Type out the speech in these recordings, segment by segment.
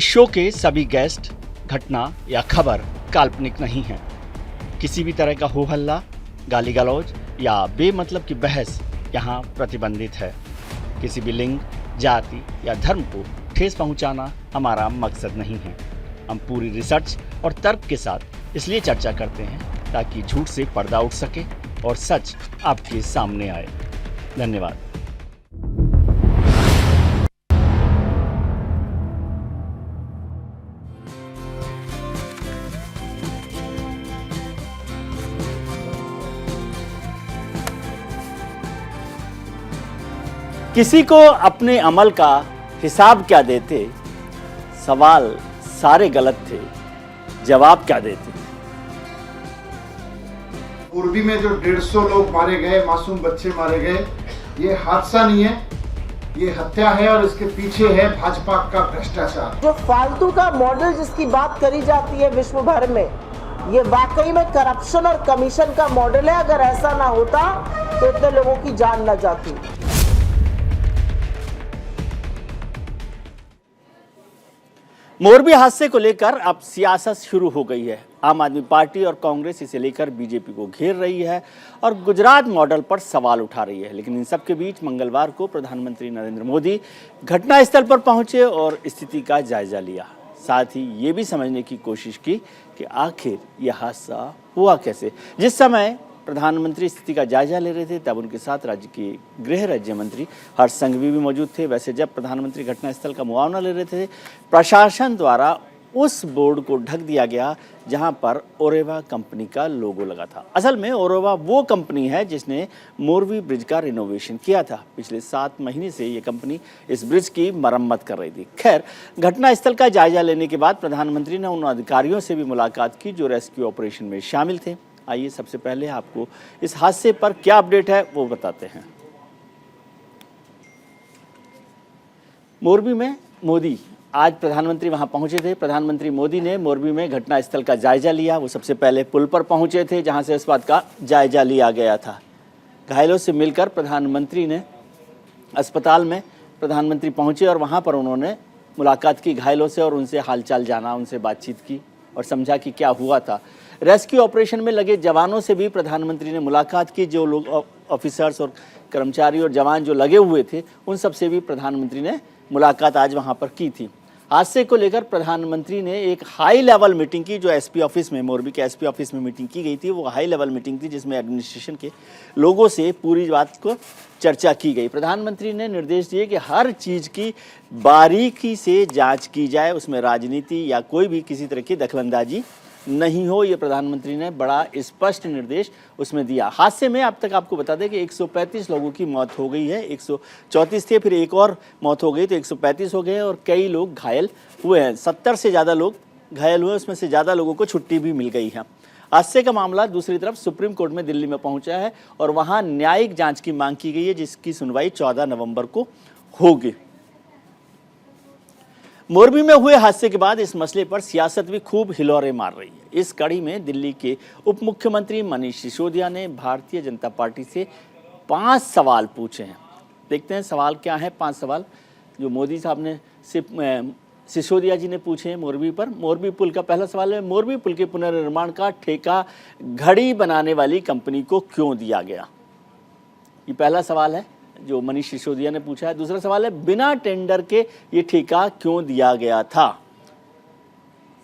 Show के सभी guest, घटना या खबर काल्पनिक नहीं है। किसी भी तरह का हो हल्ला, गाली गलौज या बेमतलब की बहस यहाँ प्रतिबंधित है। किसी भी लिंग, जाति या धर्म को ठेस पहुँचाना हमारा मकसद नहीं है। हम पूरी रिसर्च और तर्क के साथ इसलिए चर्चा करते हैं ताकि झूठ से पर्दा उठ सके और सच आपके सामने आए। धन्यवाद। किसी को अपने अमल का हिसाब क्या देते, सवाल सारे गलत थे, जवाब क्या देते। पूर्वी में जो 150 लोग मारे गए, मासूम बच्चे मारे गए, ये हादसा नहीं है, ये हत्या है और इसके पीछे है भाजपा का भ्रष्टाचार। जो फालतू का मॉडल जिसकी बात करी जाती है विश्व भर में, ये वाकई में करप्शन और कमीशन का मॉडल है। अगर ऐसा ना होता तो इतने लोगों की जान न जाती। मोरबी हादसे को लेकर अब सियासत शुरू हो गई है। आम आदमी पार्टी और कांग्रेस इसे लेकर बीजेपी को घेर रही है और गुजरात मॉडल पर सवाल उठा रही है। लेकिन इन सब के बीच मंगलवार को प्रधानमंत्री नरेंद्र मोदी घटनास्थल पर पहुंचे और स्थिति का जायजा लिया। साथ ही ये भी समझने की कोशिश की कि आखिर यह हादसा हुआ कैसे। जिस समय प्रधानमंत्री स्थिति का जायजा ले रहे थे तब उनके साथ राज्य के गृह राज्य मंत्री हर्ष संघवी भी मौजूद थे। वैसे जब प्रधानमंत्री घटनास्थल का मुआवजा ले रहे थे, प्रशासन द्वारा उस बोर्ड को ढक दिया गया जहां पर ओरेवा कंपनी का लोगो लगा था। असल में ओरेवा वो कंपनी है जिसने मोरबी ब्रिज का रिनोवेशन किया था। पिछले 7 महीने से ये कंपनी इस ब्रिज की मरम्मत कर रही थी। खैर, घटनास्थल का जायजा लेने के बाद प्रधानमंत्री ने उन अधिकारियों से भी मुलाकात की जो रेस्क्यू ऑपरेशन में शामिल थे। आइए सबसे पहले आपको इस हादसे पर क्या अपडेट है वो बताते हैं। मोरबी में मोदी, आज प्रधानमंत्री वहां पहुंचे थे। प्रधानमंत्री मोदी ने मोरबी में घटनास्थल का जायजा लिया। वो सबसे पहले पुल पर पहुंचे थे जहां से इस बात का जायजा लिया गया था। घायलों से मिलकर प्रधानमंत्री ने अस्पताल में प्रधानमंत्री पहुंचे और वहां पर उन्होंने मुलाकात की घायलों से और उनसे हालचाल जाना, उनसे बातचीत की और समझा कि क्या हुआ था। रेस्क्यू ऑपरेशन में लगे जवानों से भी प्रधानमंत्री ने मुलाकात की। जो लोग ऑफिसर्स और कर्मचारी और जवान जो लगे हुए थे उन सब से भी प्रधानमंत्री ने मुलाकात आज वहां पर की थी। हादसे को लेकर प्रधानमंत्री ने एक हाई लेवल मीटिंग की जो एसपी ऑफिस में, मोरबी के एसपी ऑफिस में मीटिंग की गई थी। वो हाई लेवल मीटिंग थी जिसमें एडमिनिस्ट्रेशन के लोगों से पूरी बात को चर्चा की गई। प्रधानमंत्री ने निर्देश दिए कि हर चीज़ की बारीकी से जांच की जाए, उसमें राजनीति या कोई भी किसी तरह की दखलंदाजी नहीं हो। ये प्रधानमंत्री ने बड़ा स्पष्ट निर्देश उसमें दिया। हादसे में अब तक आपको बता दें कि 135 लोगों की मौत हो गई है। 134 थे, फिर एक और मौत हो गई तो 135 हो गए और कई लोग घायल हुए हैं। 70 से ज़्यादा लोग घायल हुए, उसमें से ज़्यादा लोगों को छुट्टी भी मिल गई है। हादसे का मामला दूसरी तरफ सुप्रीम कोर्ट में दिल्ली में पहुंचा है और वहां न्यायिक जांच की मांग की गई है जिसकी सुनवाई 14 नवंबर को होगी। मोरबी में हुए हादसे के बाद इस मसले पर सियासत भी खूब हिलोरे मार रही है। इस कड़ी में दिल्ली के उप मुख्यमंत्री मनीष सिसोदिया ने भारतीय जनता पार्टी से 5 सवाल पूछे हैं। देखते हैं सवाल क्या है। 5 सवाल जो मोदी साहब ने सिसोदिया जी ने पूछे हैं मोरबी पर। मोरबी पुल का पहला सवाल है, मोरबी पुल के पुनर्निर्माण का ठेका घड़ी बनाने वाली कंपनी को क्यों दिया गया? ये पहला सवाल है जो मनीष सिसोदिया ने पूछा है। दूसरा सवाल है, बिना टेंडर के ये ठेका क्यों दिया गया था?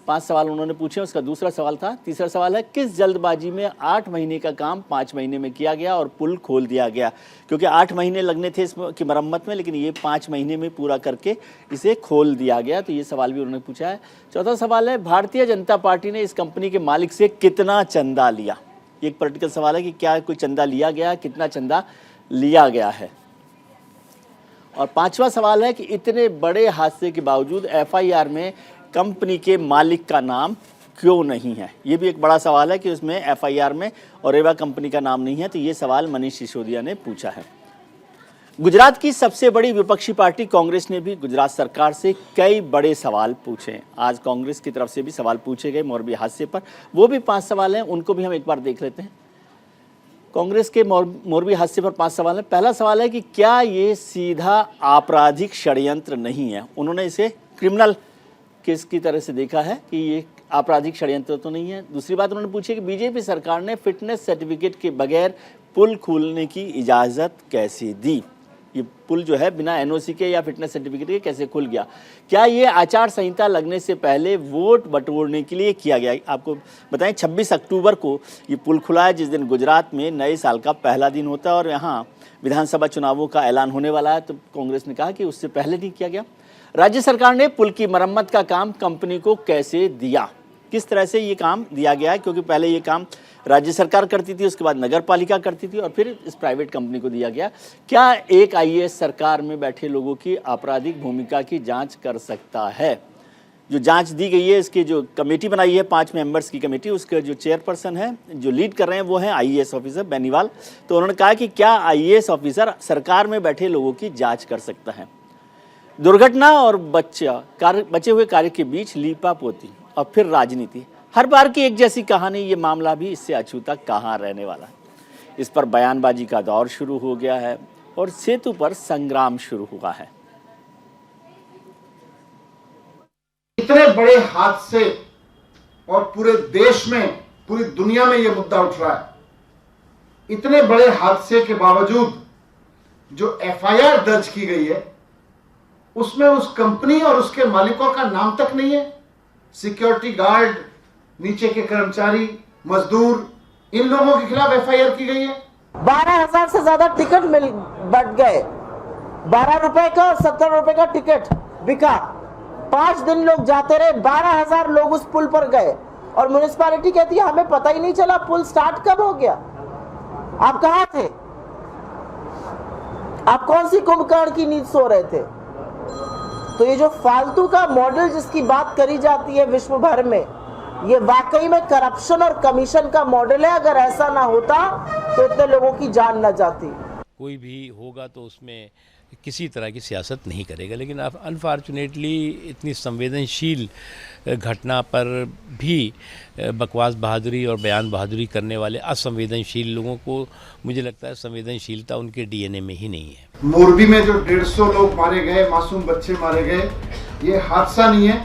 5 सवाल उन्होंने पूछे, उसका दूसरा सवाल था। तीसरा सवाल है, किस जल्दबाजी में 8 महीने का काम 5 महीने में किया गया और पुल खोल दिया गया? क्योंकि 8 महीने लगने थे इसकी मरम्मत में, लेकिन ये 5 महीने में पूरा करके इसे खोल दिया गया। तो ये सवाल भी उन्होंने पूछा है। चौथा सवाल है, भारतीय जनता पार्टी ने इस कंपनी के मालिक से कितना चंदा लिया? ये एक पॉलिटिकल सवाल है कि क्या कोई चंदा लिया गया, कितना चंदा लिया गया है। और 5वां सवाल है कि इतने बड़े हादसे के बावजूद एफआईआर में कंपनी के मालिक का नाम क्यों नहीं है? ये भी एक बड़ा सवाल है कि उसमें एफआईआर में ओरेवा कंपनी का नाम नहीं है। तो ये सवाल मनीष सिसोदिया ने पूछा है। गुजरात की सबसे बड़ी विपक्षी पार्टी कांग्रेस ने भी गुजरात सरकार से कई बड़े सवाल पूछे। आज कांग्रेस की तरफ से भी सवाल पूछे गए मोरबी हादसे पर। वो भी 5 सवाल हैं, उनको भी हम एक बार देख लेते हैं। कांग्रेस के मोरबी हादसे पर 5 सवाल हैं। पहला सवाल है कि क्या ये सीधा आपराधिक षड्यंत्र नहीं है? उन्होंने इसे क्रिमिनल किसकी तरह से देखा है कि ये आपराधिक षड्यंत्र तो नहीं है। दूसरी बात उन्होंने पूछी कि बीजेपी सरकार ने फिटनेस सर्टिफिकेट के बगैर पुल खोलने की इजाज़त कैसे दी। ये पुल जो है बिना एनओसी के या फिटनेस सर्टिफिकेट के कैसे खुल गया? क्या ये आचार संहिता लगने से पहले वोट बटोरने के लिए किया गया? आपको बताएं 26 अक्टूबर को ये पुल खुला है, जिस दिन गुजरात में नए साल का पहला दिन होता है और यहाँ विधानसभा चुनावों का ऐलान होने वाला है। तो कांग्रेस ने कहा कि उससे पहले नहीं किया गया। राज्य सरकार ने पुल की मरम्मत का काम कंपनी को कैसे दिया, किस तरह से ये काम दिया गया है, क्योंकि पहले ये काम राज्य सरकार करती थी, उसके बाद नगर पालिका करती थी और फिर इस प्राइवेट कंपनी को दिया गया। क्या एक आईएएस सरकार में बैठे लोगों की आपराधिक भूमिका की जांच कर सकता है? जो जांच दी गई है, इसकी जो कमेटी बनाई है 5 मेंबर्स की कमेटी, उसके जो चेयरपर्सन है, जो लीड कर रहे हैं वो हैं आईएएस ऑफिसर बेनीवाल। तो उन्होंने कहा कि क्या आईएएस ऑफिसर सरकार में बैठे लोगों की जाँच कर सकता है? दुर्घटना और बचे हुए कार्य के बीच लीपापोती और फिर राजनीति, हर बार की एक जैसी कहानी। ये मामला भी इससे अछूता कहाँ रहने वाला है? इस पर बयानबाजी का दौर शुरू हो गया है और सेतु पर संग्राम शुरू हुआ है। इतने बड़े हादसे और पूरे देश में, पूरी दुनिया में यह मुद्दा उठ रहा है। इतने बड़े हादसे के बावजूद जो एफआईआर दर्ज की गई है उसमें उस कंपनी और उसके मालिकों का नाम तक नहीं है। सिक्योरिटी गार्ड, नीचे के कर्मचारी, मजदूर, इन लोगों के खिलाफ एफआईआर की गई है। 12,000 से ज्यादा टिकट बट गए। 12 रुपए का और 70 रुपए का टिकट बिका। 5 दिन लोग जाते रहे, 12,000 लोग उस पुल पर गए और म्युनिसिपैलिटी कहती है हमें पता ही नहीं चला पुल स्टार्ट कब हो गया। आप कहां थे? आप कौन सी कुंभकर्ण की नींद सो रहे थे? तो ये जो फालतू का मॉडल जिसकी बात करी जाती है विश्व भर में, ये वाकई में करप्शन और कमीशन का मॉडल है। अगर ऐसा ना होता तो इतने लोगों की जान ना जाती। कोई भी होगा तो उसमें किसी तरह की सियासत नहीं करेगा, लेकिन अनफॉर्चुनेटली इतनी संवेदनशील घटना पर भी बकवास बहादुरी और बयान बहादुरी करने वाले असंवेदनशील लोगों को मुझे लगता है संवेदनशीलता उनके डीएनए में ही नहीं है। मोरबी में जो 150 लोग मारे गए, मासूम बच्चे मारे गए, ये हादसा नहीं है,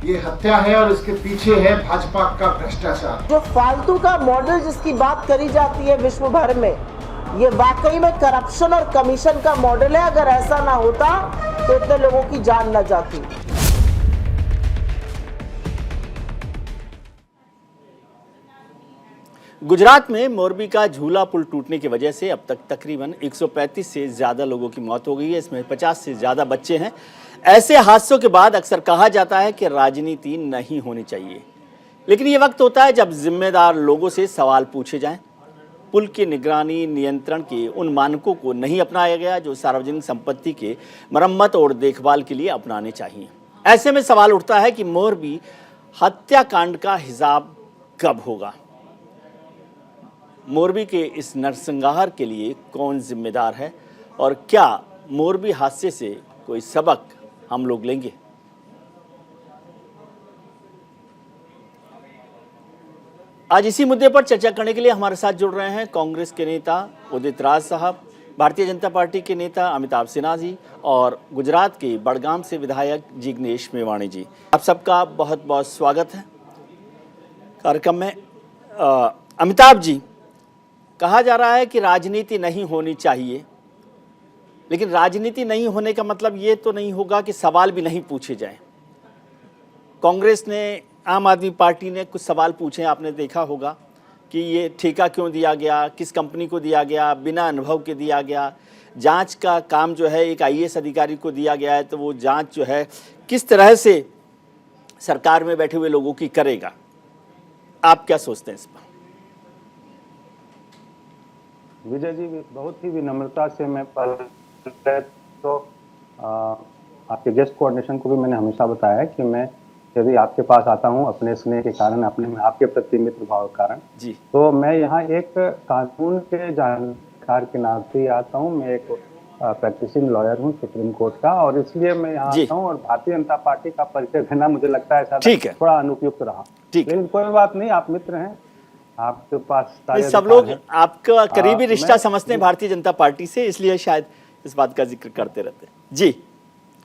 ये हत्या है और इसके पीछे है भाजपा का भ्रष्टाचार। जो फालतू का मॉडल जिसकी बात करी जाती है विश्व भर में, ये वाकई में करप्शन और कमीशन का मॉडल है। अगर ऐसा ना होता तो इतने लोगों की जान ना जाती। गुजरात में मोरबी का झूला पुल टूटने की वजह से अब तक तकरीबन 135 से ज़्यादा लोगों की मौत हो गई है। इसमें 50 से ज़्यादा बच्चे हैं। ऐसे हादसों के बाद अक्सर कहा जाता है कि राजनीति नहीं होनी चाहिए, लेकिन ये वक्त होता है जब जिम्मेदार लोगों से सवाल पूछे जाएं। पुल की निगरानी नियंत्रण के उन मानकों को नहीं अपनाया गया जो सार्वजनिक संपत्ति के मरम्मत और देखभाल के लिए अपनाने चाहिए। ऐसे में सवाल उठता है कि मोरबी हत्याकांड का हिसाब कब होगा? मोरबी के इस नरसंहार के लिए कौन जिम्मेदार है और क्या मोरबी हादसे से कोई सबक हम लोग लेंगे? आज इसी मुद्दे पर चर्चा करने के लिए हमारे साथ जुड़ रहे हैं कांग्रेस के नेता उदित राज साहब, भारतीय जनता पार्टी के नेता अमिताभ सिन्हा जी और गुजरात के बड़गाम से विधायक जिग्नेश मेवाणी जी। आप सबका बहुत बहुत स्वागत है कार्यक्रम में। अमिताभ जी, कहा जा रहा है कि राजनीति नहीं होनी चाहिए, लेकिन राजनीति नहीं होने का मतलब ये तो नहीं होगा कि सवाल भी नहीं पूछे जाएं। कांग्रेस ने, आम आदमी पार्टी ने कुछ सवाल पूछे, आपने देखा होगा कि ये ठेका क्यों दिया गया, किस कंपनी को दिया गया, बिना अनुभव के दिया गया, जांच का काम जो है एक आईएएस अधिकारी को दिया गया है, तो वो जांच जो है किस तरह से सरकार में बैठे हुए लोगों की करेगा। आप क्या सोचते हैं इस पर? विजय जी, बहुत ही विनम्रता से मैं पहले तो आपके गेस्ट कोऑर्डिनेशन को भी मैंने हमेशा बताया है कि मैं यदि आपके पास आता हूं अपने स्नेह के कारण, अपने आपके प्रति मित्र भाव के कारण जी, तो मैं यहाँ एक कानून के जानकार के नाते ही आता हूँ। मैं एक प्रैक्टिसिंग लॉयर हूँ सुप्रीम कोर्ट का, और इसलिए मैं यहाँ आता हूँ। और भारतीय जनता पार्टी का परिचय देना मुझे लगता है थोड़ा अनुपयुक्त रहा, लेकिन कोई बात नहीं, आप मित्र हैं, आपके पास सब लोग आपका करीबी रिश्ता समझते हैं भारतीय जनता पार्टी से, इसलिए शायद इस बात का जिक्र करते रहते हैं। जी,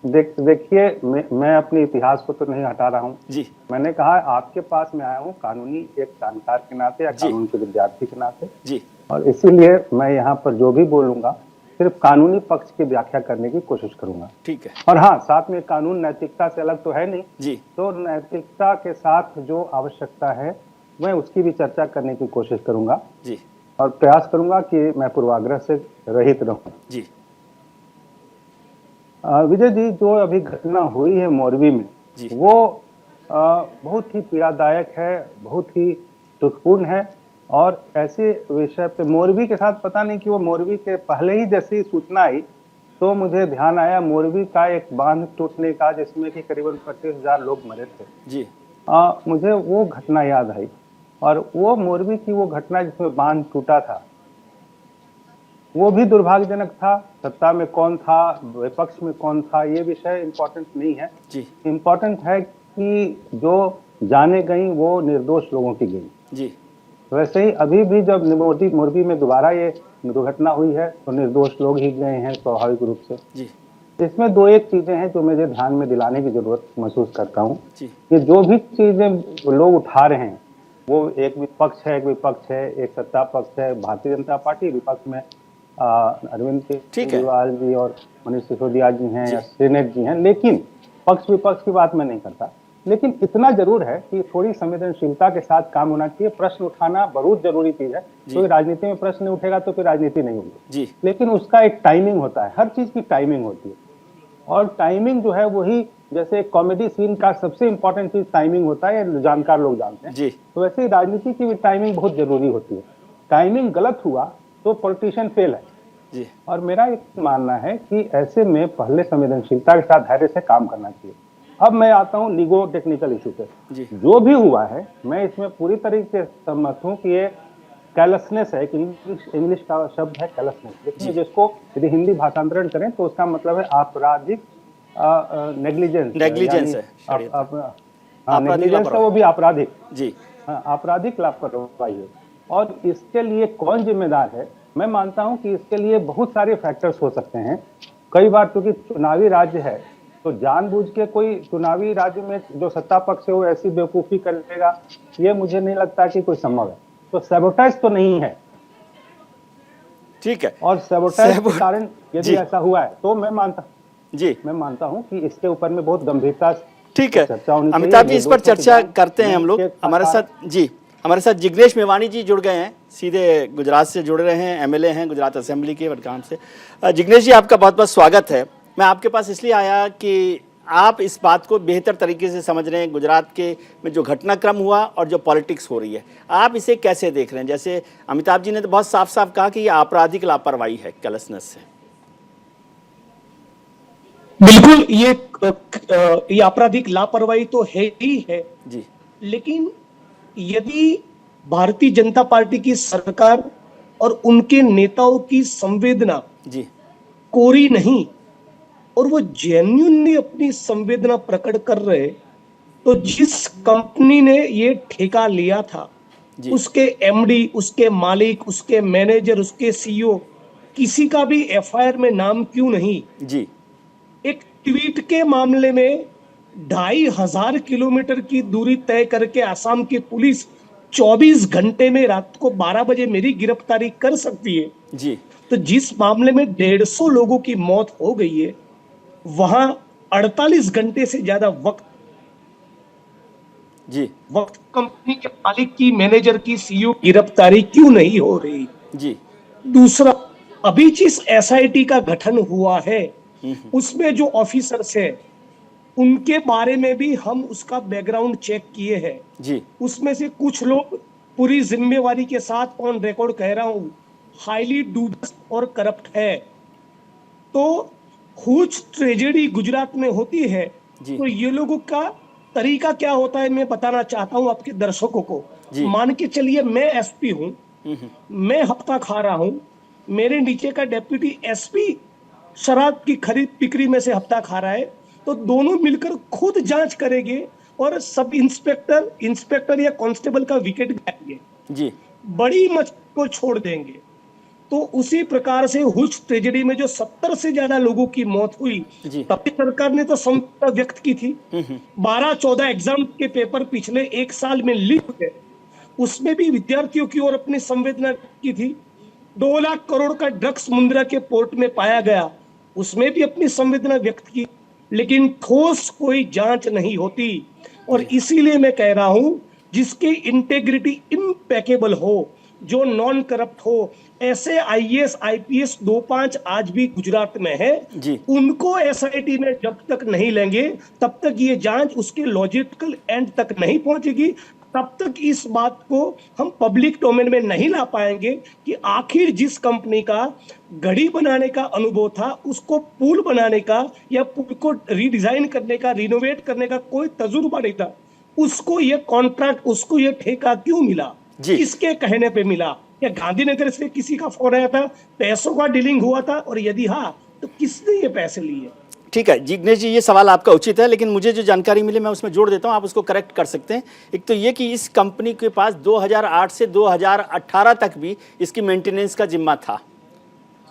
देखिए, मैं अपने इतिहास को तो नहीं हटा रहा हूँ जी। मैंने कहा आपके पास मैं आया हूँ कानूनी एक जानकार के नाते या कानून के विद्यार्थी के नाते जी। और इसीलिए मैं यहाँ पर जो भी बोलूंगा सिर्फ कानूनी पक्ष की व्याख्या करने की कोशिश करूंगा। ठीक है। और हाँ, साथ में कानून नैतिकता से अलग तो है नहीं जी। तो नैतिकता के साथ जो आवश्यकता है मैं उसकी भी चर्चा करने की कोशिश करूंगा जी। और प्रयास करूंगा कि मैं पूर्वाग्रह से रहित रहूं। जी। विजय जी, जो अभी घटना हुई है मोरबी में वो बहुत ही पीड़ादायक है, बहुत ही दुखपूर्ण है और ऐसे विषय पे मोरबी के साथ पता नहीं कि वो मोरबी के पहले ही जैसी सूचना आई तो मुझे ध्यान आया मोरबी का एक बांध टूटने का जिसमें कि करीबन 25,000 लोग मरे थे जी। मुझे वो घटना याद आई और वो मोरबी की वो घटना जिसमें बांध टूटा था वो भी दुर्भाग्यजनक था। सत्ता में कौन था, विपक्ष में कौन था, ये विषय इम्पोर्टेंट नहीं है जी। इम्पोर्टेंट है कि जो जाने गई वो निर्दोष लोगों की गई जी। वैसे ही अभी भी जब मोरबी में दोबारा ये दुर्घटना हुई है तो निर्दोष लोग ही गए हैं स्वाभाविक रूप से जी। इसमें दो एक चीजें हैं जो मुझे ध्यान में दिलाने की जरूरत महसूस करता हूँ जी। कि जो भी चीजें लोग उठा रहे हैं वो एक विपक्ष है, एक सत्ता पक्ष है, भारतीय जनता पार्टी, विपक्ष में अरविंद केजरीवाल जी और मनीष सिसोदिया जी हैं या सेनेट जी हैं, लेकिन पक्ष विपक्ष की बात मैं नहीं करता। लेकिन इतना जरूर है कि थोड़ी संवेदनशीलता के साथ काम होना चाहिए। प्रश्न उठाना बहुत जरूरी चीज है, क्योंकि राजनीति में प्रश्न नहीं उठेगा तो फिर राजनीति नहीं होगी। लेकिन उसका एक टाइमिंग होता है, हर चीज की टाइमिंग होती है और टाइमिंग जो है वही जैसे कॉमेडी सीन का सबसे इंपॉर्टेंट चीज टाइमिंग होता है, जानकार लोग जानते हैं। तो वैसे ही राजनीति की भी टाइमिंग बहुत जरूरी होती है। टाइमिंग गलत हुआ तो पॉलिटिशियन फेल है जी। और मेरा एक मानना है कि ऐसे में पहले संवेदनशीलता के साथ धैर्य से काम करना चाहिए। अब मैं आता हूँ लीगो टेक्निकल इशू पे। जो भी हुआ है मैं इसमें पूरी तरीके से सहमत हूँ कि ये कैलसनेस है, इंग्लिश का शब्द है कैलसनेस, लेकिन जिसको यदि हिंदी भाषांतरण करें तो उसका मतलब है आपराधिक नेग्लिजेंस है, नेग्लिजेंस है, वो भी आपराधिक जी, आपराधिक लापरवाही है। और इसके लिए कौन जिम्मेदार है? मैं मानता हूं कि इसके लिए बहुत सारे फैक्टर्स हो सकते हैं। कई बार क्योंकि चुनावी राज्य है तो जानबूझ के कोई चुनावी राज्य में जो सत्ता पक्ष है वो ऐसी बेवकूफी करेगा, ये मुझे नहीं लगता कि कोई संभव है। तो सैबोटेज तो नहीं है, ठीक है। और सैबोटेज के कारण यदि ऐसा हुआ है तो मैं मानता हूं कि इसके ऊपर में बहुत गंभीरता ठीक है। अमिताभ जी, इस पर चर्चा करते हैं हम लोग। हमारे साथ जिग्नेश मेवानी जी जुड़ गए हैं, सीधे गुजरात से जुड़ रहे हैं, एमएलए हैं गुजरात असेंबली के वडगाम से। जिग्नेश जी, आपका बहुत बहुत स्वागत है। मैं आपके पास इसलिए आया कि आप इस बात को बेहतर तरीके से समझ रहे हैं, गुजरात के में जो घटनाक्रम हुआ और जो पॉलिटिक्स हो रही है, आप इसे कैसे देख रहे हैं? जैसे अमिताभ जी ने तो बहुत साफ साफ कहा कि ये आपराधिक लापरवाही है, कैलसनेस से। बिल्कुल, ये आपराधिक लापरवाही तो है ही है जी, लेकिन यदि भारतीय जनता पार्टी की सरकार और उनके नेताओं की संवेदना जी कोरी नहीं और वो जेन्युइनली अपनी संवेदना प्रकट कर रहे, तो जिस कंपनी ने ये ठेका लिया था उसके एमडी, उसके मालिक, उसके मैनेजर, उसके सीईओ, किसी का भी एफआईआर में नाम क्यों नहीं जी? एक ट्वीट के मामले में 2,500 किलोमीटर की दूरी तय करके असम की पुलिस 24 घंटे में रात को 12 बजे मेरी गिरफ्तारी कर सकती है जी। तो जिस मामले में 150 लोगों की मौत हो गई है, वहां 48 घंटे से ज्यादा वक्त कंपनी के मालिक की, मैनेजर की, सीईओ गिरफ्तारी क्यों नहीं हो रही जी? दूसरा, अभी जिस एसआईटी का गठन हुआ है उसमें जो ऑफिसर्स है उनके बारे में भी हम उसका बैकग्राउंड चेक किए हैं जी। उसमें से कुछ लोग, पूरी जिम्मेवारी के साथ ऑन रिकॉर्ड कह रहा हूं, हाईली डूबियस और करप्ट है। तो कुछ ट्रेजेडी गुजरात में होती है तो ये लोगों का तरीका क्या होता है मैं बताना चाहता हूं आपके दर्शकों को। मान के चलिए मैं एसपी हूं, मैं हफ्ता खा रहा हूं, मेरे नीचे का डेप्यूटी एसपी शराब की खरीद बिक्री में से हफ्ता खा रहा है, तो दोनों मिलकर खुद जांच करेंगे और सब इंस्पेक्टर या कांस्टेबल का विकेट गिराएंगे जी, बड़ी मछली को छोड़ देंगे। तो उसी प्रकार से हुज ट्रेजेडी में जो 70 से ज्यादा लोगों की मौत हुई, तब भी सरकार ने तो संवेदना व्यक्त की थी। 12-14 एग्जाम के पेपर पिछले 1 साल में लीक हुए, उसमें भी विद्यार्थियों की ओर अपनी संवेदना की थी। 2 लाख करोड़ का ड्रग्स मुंद्रा के पोर्ट में पाया गया, उसमें भी अपनी संवेदना व्यक्त की, लेकिन ठोस कोई जांच नहीं होती। और इसीलिए मैं कह रहा हूं, जिसकी इंटेग्रिटी इम्पेकेबल हो, जो नॉन करप्ट हो, ऐसे आईएएस आईपीएस 2-5 आज भी गुजरात में है, उनको एसआईटी में जब तक नहीं लेंगे तब तक ये जांच उसके लॉजिकल एंड तक नहीं पहुंचेगी, तब तक इस बात को हम पब्लिक डोमेन में नहीं ला पाएंगे कि आखिर जिस कंपनी का घड़ी बनाने का अनुभव था, उसको पुल बनाने का या पुल को रीडिजाइन करने का, रिनोवेट करने का कोई तजुर्बा नहीं था, उसको ये कॉन्ट्रैक्ट, उसको ये ठेका क्यों मिला? किसके कहने पे मिला? क्या गांधीनगर से किसी का फोन आया था, पैसों का डीलिंग हुआ था, और यदि हाँ तो किसने ये पैसे लिए? ठीक है जिग्नेश जी, ये सवाल आपका उचित है, लेकिन मुझे जो जानकारी मिली मैं उसमें जोड़ देता हूं, आप उसको करेक्ट कर सकते हैं। एक तो ये कि इस कंपनी के पास 2008 से 2018 तक भी इसकी मेंटेनेंस का जिम्मा था,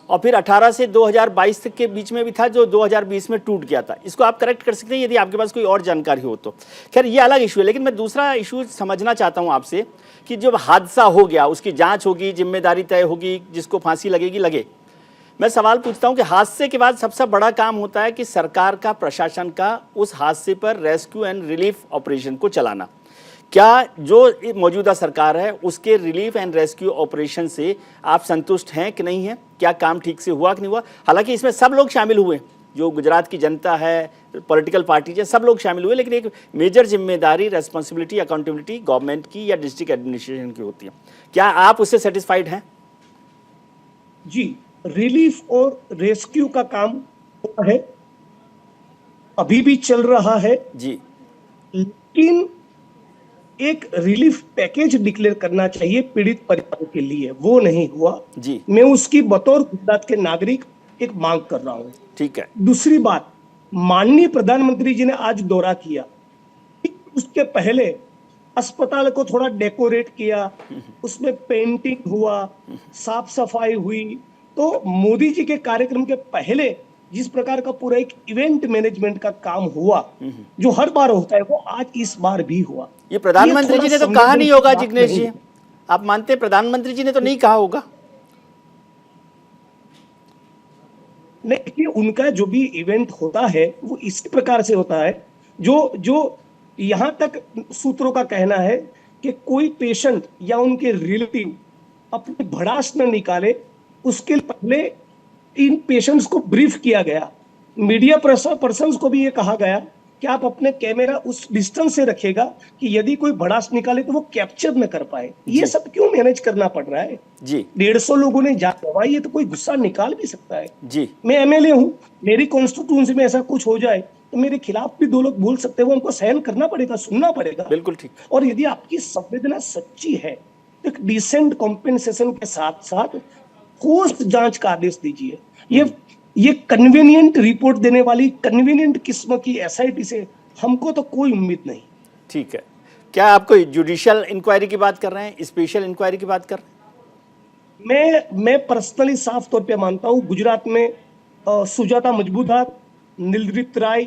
और फिर 18 से 2022 तक के बीच में भी था, जो 2020 में टूट गया था। इसको आप करेक्ट कर सकते हैं यदि आपके पास कोई और जानकारी हो तो। खैर ये अलग इशू है, लेकिन मैं दूसरा इशू समझना चाहता हूं आपसे कि जब हादसा हो गया, उसकी जांच होगी, जिम्मेदारी तय होगी, जिसको फांसी लगेगी लगे। मैं सवाल पूछता हूं कि हादसे के बाद सबसे बड़ा काम होता है कि सरकार का, प्रशासन का उस हादसे पर रेस्क्यू एंड रिलीफ ऑपरेशन को चलाना। क्या जो मौजूदा सरकार है उसके रिलीफ एंड रेस्क्यू ऑपरेशन से आप संतुष्ट हैं कि नहीं हैं? क्या काम ठीक से हुआ कि नहीं हुआ? हालांकि इसमें सब लोग शामिल हुए, जो गुजरात की जनता है, पॉलिटिकल पार्टीज है, सब लोग शामिल हुए, लेकिन एक मेजर जिम्मेदारी, रेस्पॉन्सिबिलिटी, अकाउंटेबिलिटी गवर्नमेंट की या डिस्ट्रिक्ट एडमिनिस्ट्रेशन की होती है। क्या आप उससे सेटिस्फाइड हैं? जी, रिलीफ और रेस्क्यू का काम होता है, अभी भी चल रहा है जी, लेकिन एक रिलीफ पैकेज डिक्लेयर करना चाहिए पीड़ित परिवारों के लिए, वो नहीं हुआ जी। मैं उसकी बतौर गुजरात के नागरिक एक मांग कर रहा हूं। ठीक है। दूसरी बात, माननीय प्रधानमंत्री जी ने आज दौरा किया, उसके पहले अस्पताल को थोड़ा डेकोरेट किया, उसमें पेंटिंग हुआ, साफ सफाई हुई, तो मोदी जी के कार्यक्रम के पहले जिस प्रकार का पूरा एक इवेंट मैनेजमेंट का काम हुआ, जो हर बार होता है, वो आज इस बार भी हुआ। ये प्रधानमंत्री जी ने तो कहा नहीं होगा जिग्नेश जी, आप मानते हैं प्रधानमंत्री जी ने तो नहीं कहा होगा? नहीं, उनका जो भी इवेंट होता है वो इस प्रकार से होता है, जो यहां तक सूत्रों का कहना है कि कोई पेशेंट या उनके रिलेटिव अपनी भड़ास न निकाले, उसके पहले इन पेशेंट्स को ब्रीफ किया गया। मीडिया पर्सन्स को भी ये कहा गया कि आप अपने कैमरा उस डिस्टेंस से रखेगा कि यदि कोई भड़ास निकाले तो वो कैप्चर न कर पाए। ये सब क्यों मैनेज करना पड़ रहा है जी? 150 लोगों ने जान गंवाई है, तो कोई गुस्सा निकाल भी सकता है जी। मैं एमएलए हूं, मेरी कॉन्स्टिट्यूएंसी में ऐसा कुछ हो जाए तो मेरे खिलाफ भी 2 लोग बोल सकते हैं, वो हमको सहन करना पड़ेगा, सुनना पड़ेगा। बिल्कुल ठीक। और यदि आपकी संवेदना सच्ची है तो एक डिसेंट कॉम्पेंसेशन के साथ साथ ठोस जांच का आदेश दीजिए। ये कन्वीनियंट रिपोर्ट देने वाली कन्वीनियंट किस्म की एसआईटी से हमको तो कोई उम्मीद नहीं। ठीक है, क्या आप कोई जुडिशियल इंक्वायरी की बात कर रहे हैं, स्पेशल इंक्वायरी की बात कर रहे हैं? मैं पर्सनली साफ तौर पे मानता हूं, गुजरात में सुजाता मजबूदार, नीलदृत राय,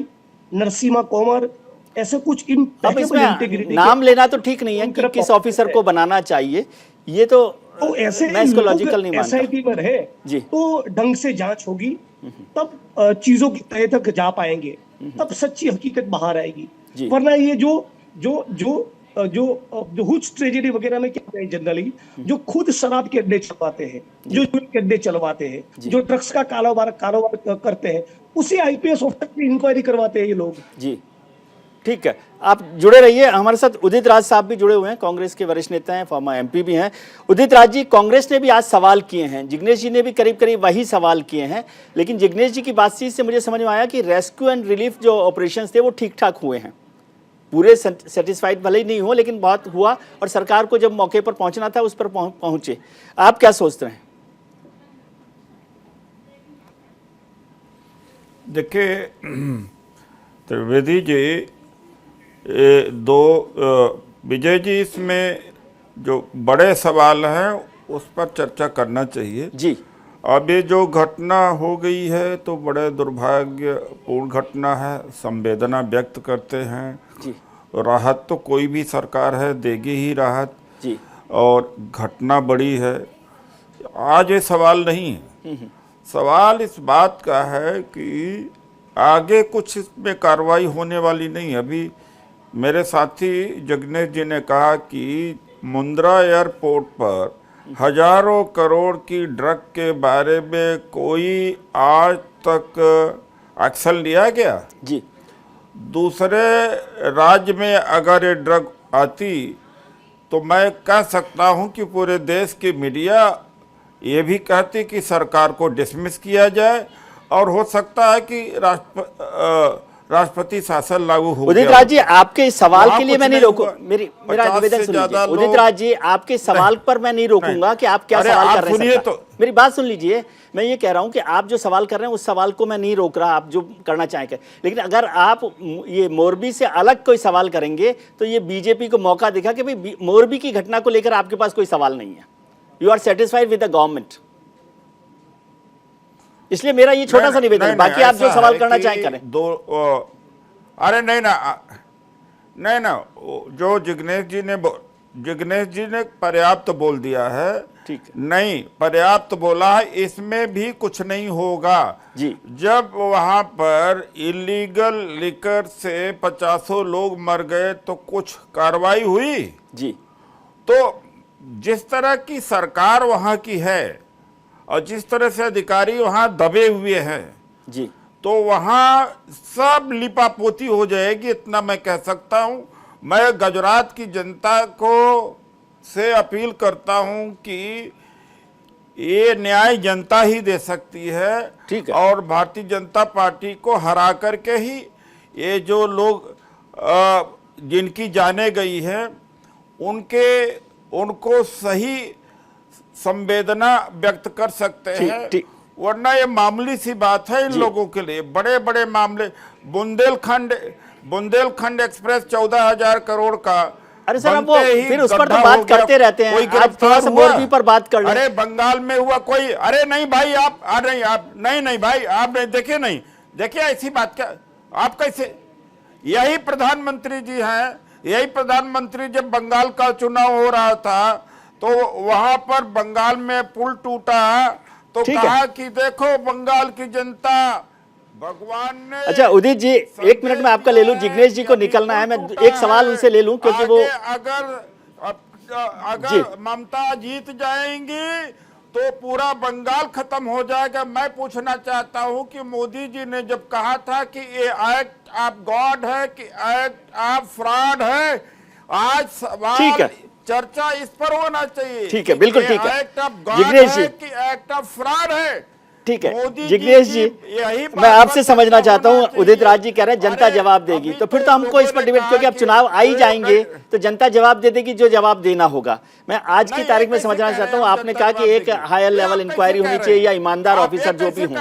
नरसिम्हा कोमर, ऐसे कुछ अब इसमें नाम लेना तो ठीक नहीं है कि किस ऑफिसर को बनाना चाहिए, ये तो ऐसे मैं इसको लॉजिकल नहीं मानता। एसआईटी पर है जी, तो ढंग से जांच होगी, तब चीजों की तह तक जा पाएंगे, तब सच्ची हकीकत बाहर आएगी। वरना ये जो हुज ट्रेजेडी वगैरह में क्या है, जनरली जो खुद शराब के अड्डे चलवाते हैं, जो के अड्डे चलवाते हैं, जो ड्रग्स का कारोबार करते हैं, उसी आईपीएस ऑफिसर की इंक्वायरी करवाते हैं ये लोग। जी ठीक है, आप जुड़े रहिए हमारे साथ। उदित राज साहब भी जुड़े हुए हैं, कांग्रेस के वरिष्ठ नेता हैं, फॉर्मर एमपी भी हैं। उदित राज जी, कांग्रेस ने भी आज सवाल किए हैं, जिग्नेश जी ने भी करीब करीब वही सवाल किए हैं, लेकिन जिग्नेश जी की बातचीत से मुझे समझ में आया कि रेस्क्यू एंड रिलीफ जो ऑपरेशंस थे वो ठीक ठाक हुए हैं, पूरे सेटिस्फाइड भले ही नहीं हो लेकिन बहुत हुआ, और सरकार को जब मौके पर पहुंचना था उस पर पहुंचे। आप क्या सोचते हैं? देखिए त्रिवेदी जी, विजय जी, इसमें जो बड़े सवाल हैं उस पर चर्चा करना चाहिए जी। अब ये जो घटना हो गई है तो बड़े दुर्भाग्यपूर्ण घटना है, संवेदना व्यक्त करते हैं जी। राहत तो कोई भी सरकार है देगी ही राहत जी। और घटना बड़ी है। आज ये सवाल नहीं है, सवाल इस बात का है कि आगे कुछ इसमें कार्रवाई होने वाली नहीं। अभी मेरे साथी जगनेश जी ने कहा कि मुंद्रा एयरपोर्ट पर हजारों करोड़ की ड्रग के बारे में कोई आज तक एक्शन लिया गया। जी। दूसरे राज्य में अगर ये ड्रग आती तो मैं कह सकता हूं कि पूरे देश की मीडिया ये भी कहती कि सरकार को डिसमिस किया जाए और हो सकता है कि राष्ट्रपति शासन लागू हो उदित राज जी, आपके इस सवाल के लिए मैं नहीं रोकूंगा, मेरा निवेदन सुन लीजिए। उदित राज जी, आपके सवाल पर मैं नहीं रोकूंगा कि आप क्या सवाल कर रहे हैं। तो मेरी बात सुन लीजिए, मैं ये कह रहा हूं कि आप जो सवाल कर रहे हैं उस सवाल को मैं नहीं रोक रहा, आप जो करना चाहेंगे, लेकिन अगर आप ये मोरबी से अलग कोई सवाल करेंगे तो ये बीजेपी को मौका देगा कि भाई मोरबी की घटना को लेकर आपके पास कोई सवाल नहीं है, you are satisfied with the government. इसलिए मेरा ये छोटा सा निवेदन है, बाकी आप जो सवाल करना चाहें करें। अरे नहीं ना, जो जिग्नेश जी ने पर्याप्त बोल दिया है, ठीक है। नहीं पर्याप्त बोला है, इसमें भी कुछ नहीं होगा जी। जब वहां पर इलीगल लिकर से 50 लोग मर गए तो कुछ कार्रवाई हुई जी। तो जिस तरह की सरकार वहां की है और जिस तरह से अधिकारी वहां दबे हुए हैं जी, तो वहां सब लिपापोती हो जाएगी, इतना मैं कह सकता हूं। मैं गुजरात की जनता को से अपील करता हूं कि ये न्याय जनता ही दे सकती है, ठीक है। और भारतीय जनता पार्टी को हरा करके ही ये जो लोग जिनकी जाने गई है उनको सही संवेदना व्यक्त कर सकते हैं, वरना ये मामूली सी बात है इन लोगों के लिए। बड़े बड़े मामले, बुंदेलखंड एक्सप्रेस 14,000 करोड़ का, अरे सर अब वो फिर उस पर तो बात करते रहते हैं, आज थोड़ा सा मोरबी पर बात कर लें। अरे बंगाल में हुआ कोई, अरे नहीं भाई आप नहीं भाई आप नहीं देखिए, नहीं देखिए ऐसी बात क्या, आप कैसे, यही प्रधानमंत्री जी हैं, यही प्रधानमंत्री जब बंगाल का चुनाव हो रहा था तो वहां पर बंगाल में पुल टूटा तो कहा कि देखो बंगाल की जनता भगवान ने। अच्छा उदित जी, एक मिनट में आपका ले लूं, जिग्नेश जी को निकलना है, मैं एक सवाल उनसे ले लूं क्योंकि वो अगर ममता जीत जाएंगी तो पूरा बंगाल खत्म हो जाएगा। मैं पूछना चाहता हूं कि मोदी जी ने जब कहा था कि ये एक्ट ऑफ गॉड है कि एक्ट ऑफ फ्रॉड है, आज सवाल चर्चा इस पर होना चाहिए। ठीक है, बिल्कुल ठीक है एक्ट ऑफ गॉड जिग्नेश जी, है कि एक्ट ऑफ फ्रॉड है। ठीक है जिग्नेश जी, मैं आपसे समझना चाहता हूं, उदित राज जी कह रहे हैं जनता जवाब देगी, तो फिर तो हमको इस पर डिबेट, क्योंकि अब चुनाव आ ही जाएंगे तो जनता जवाब दे देगी जो जवाब देना होगा। मैं आज की तारीख में समझना चाहता हूं, आपने कहा कि एक हायर लेवल इंक्वायरी होनी चाहिए या ईमानदार ऑफिसर जो भी हो,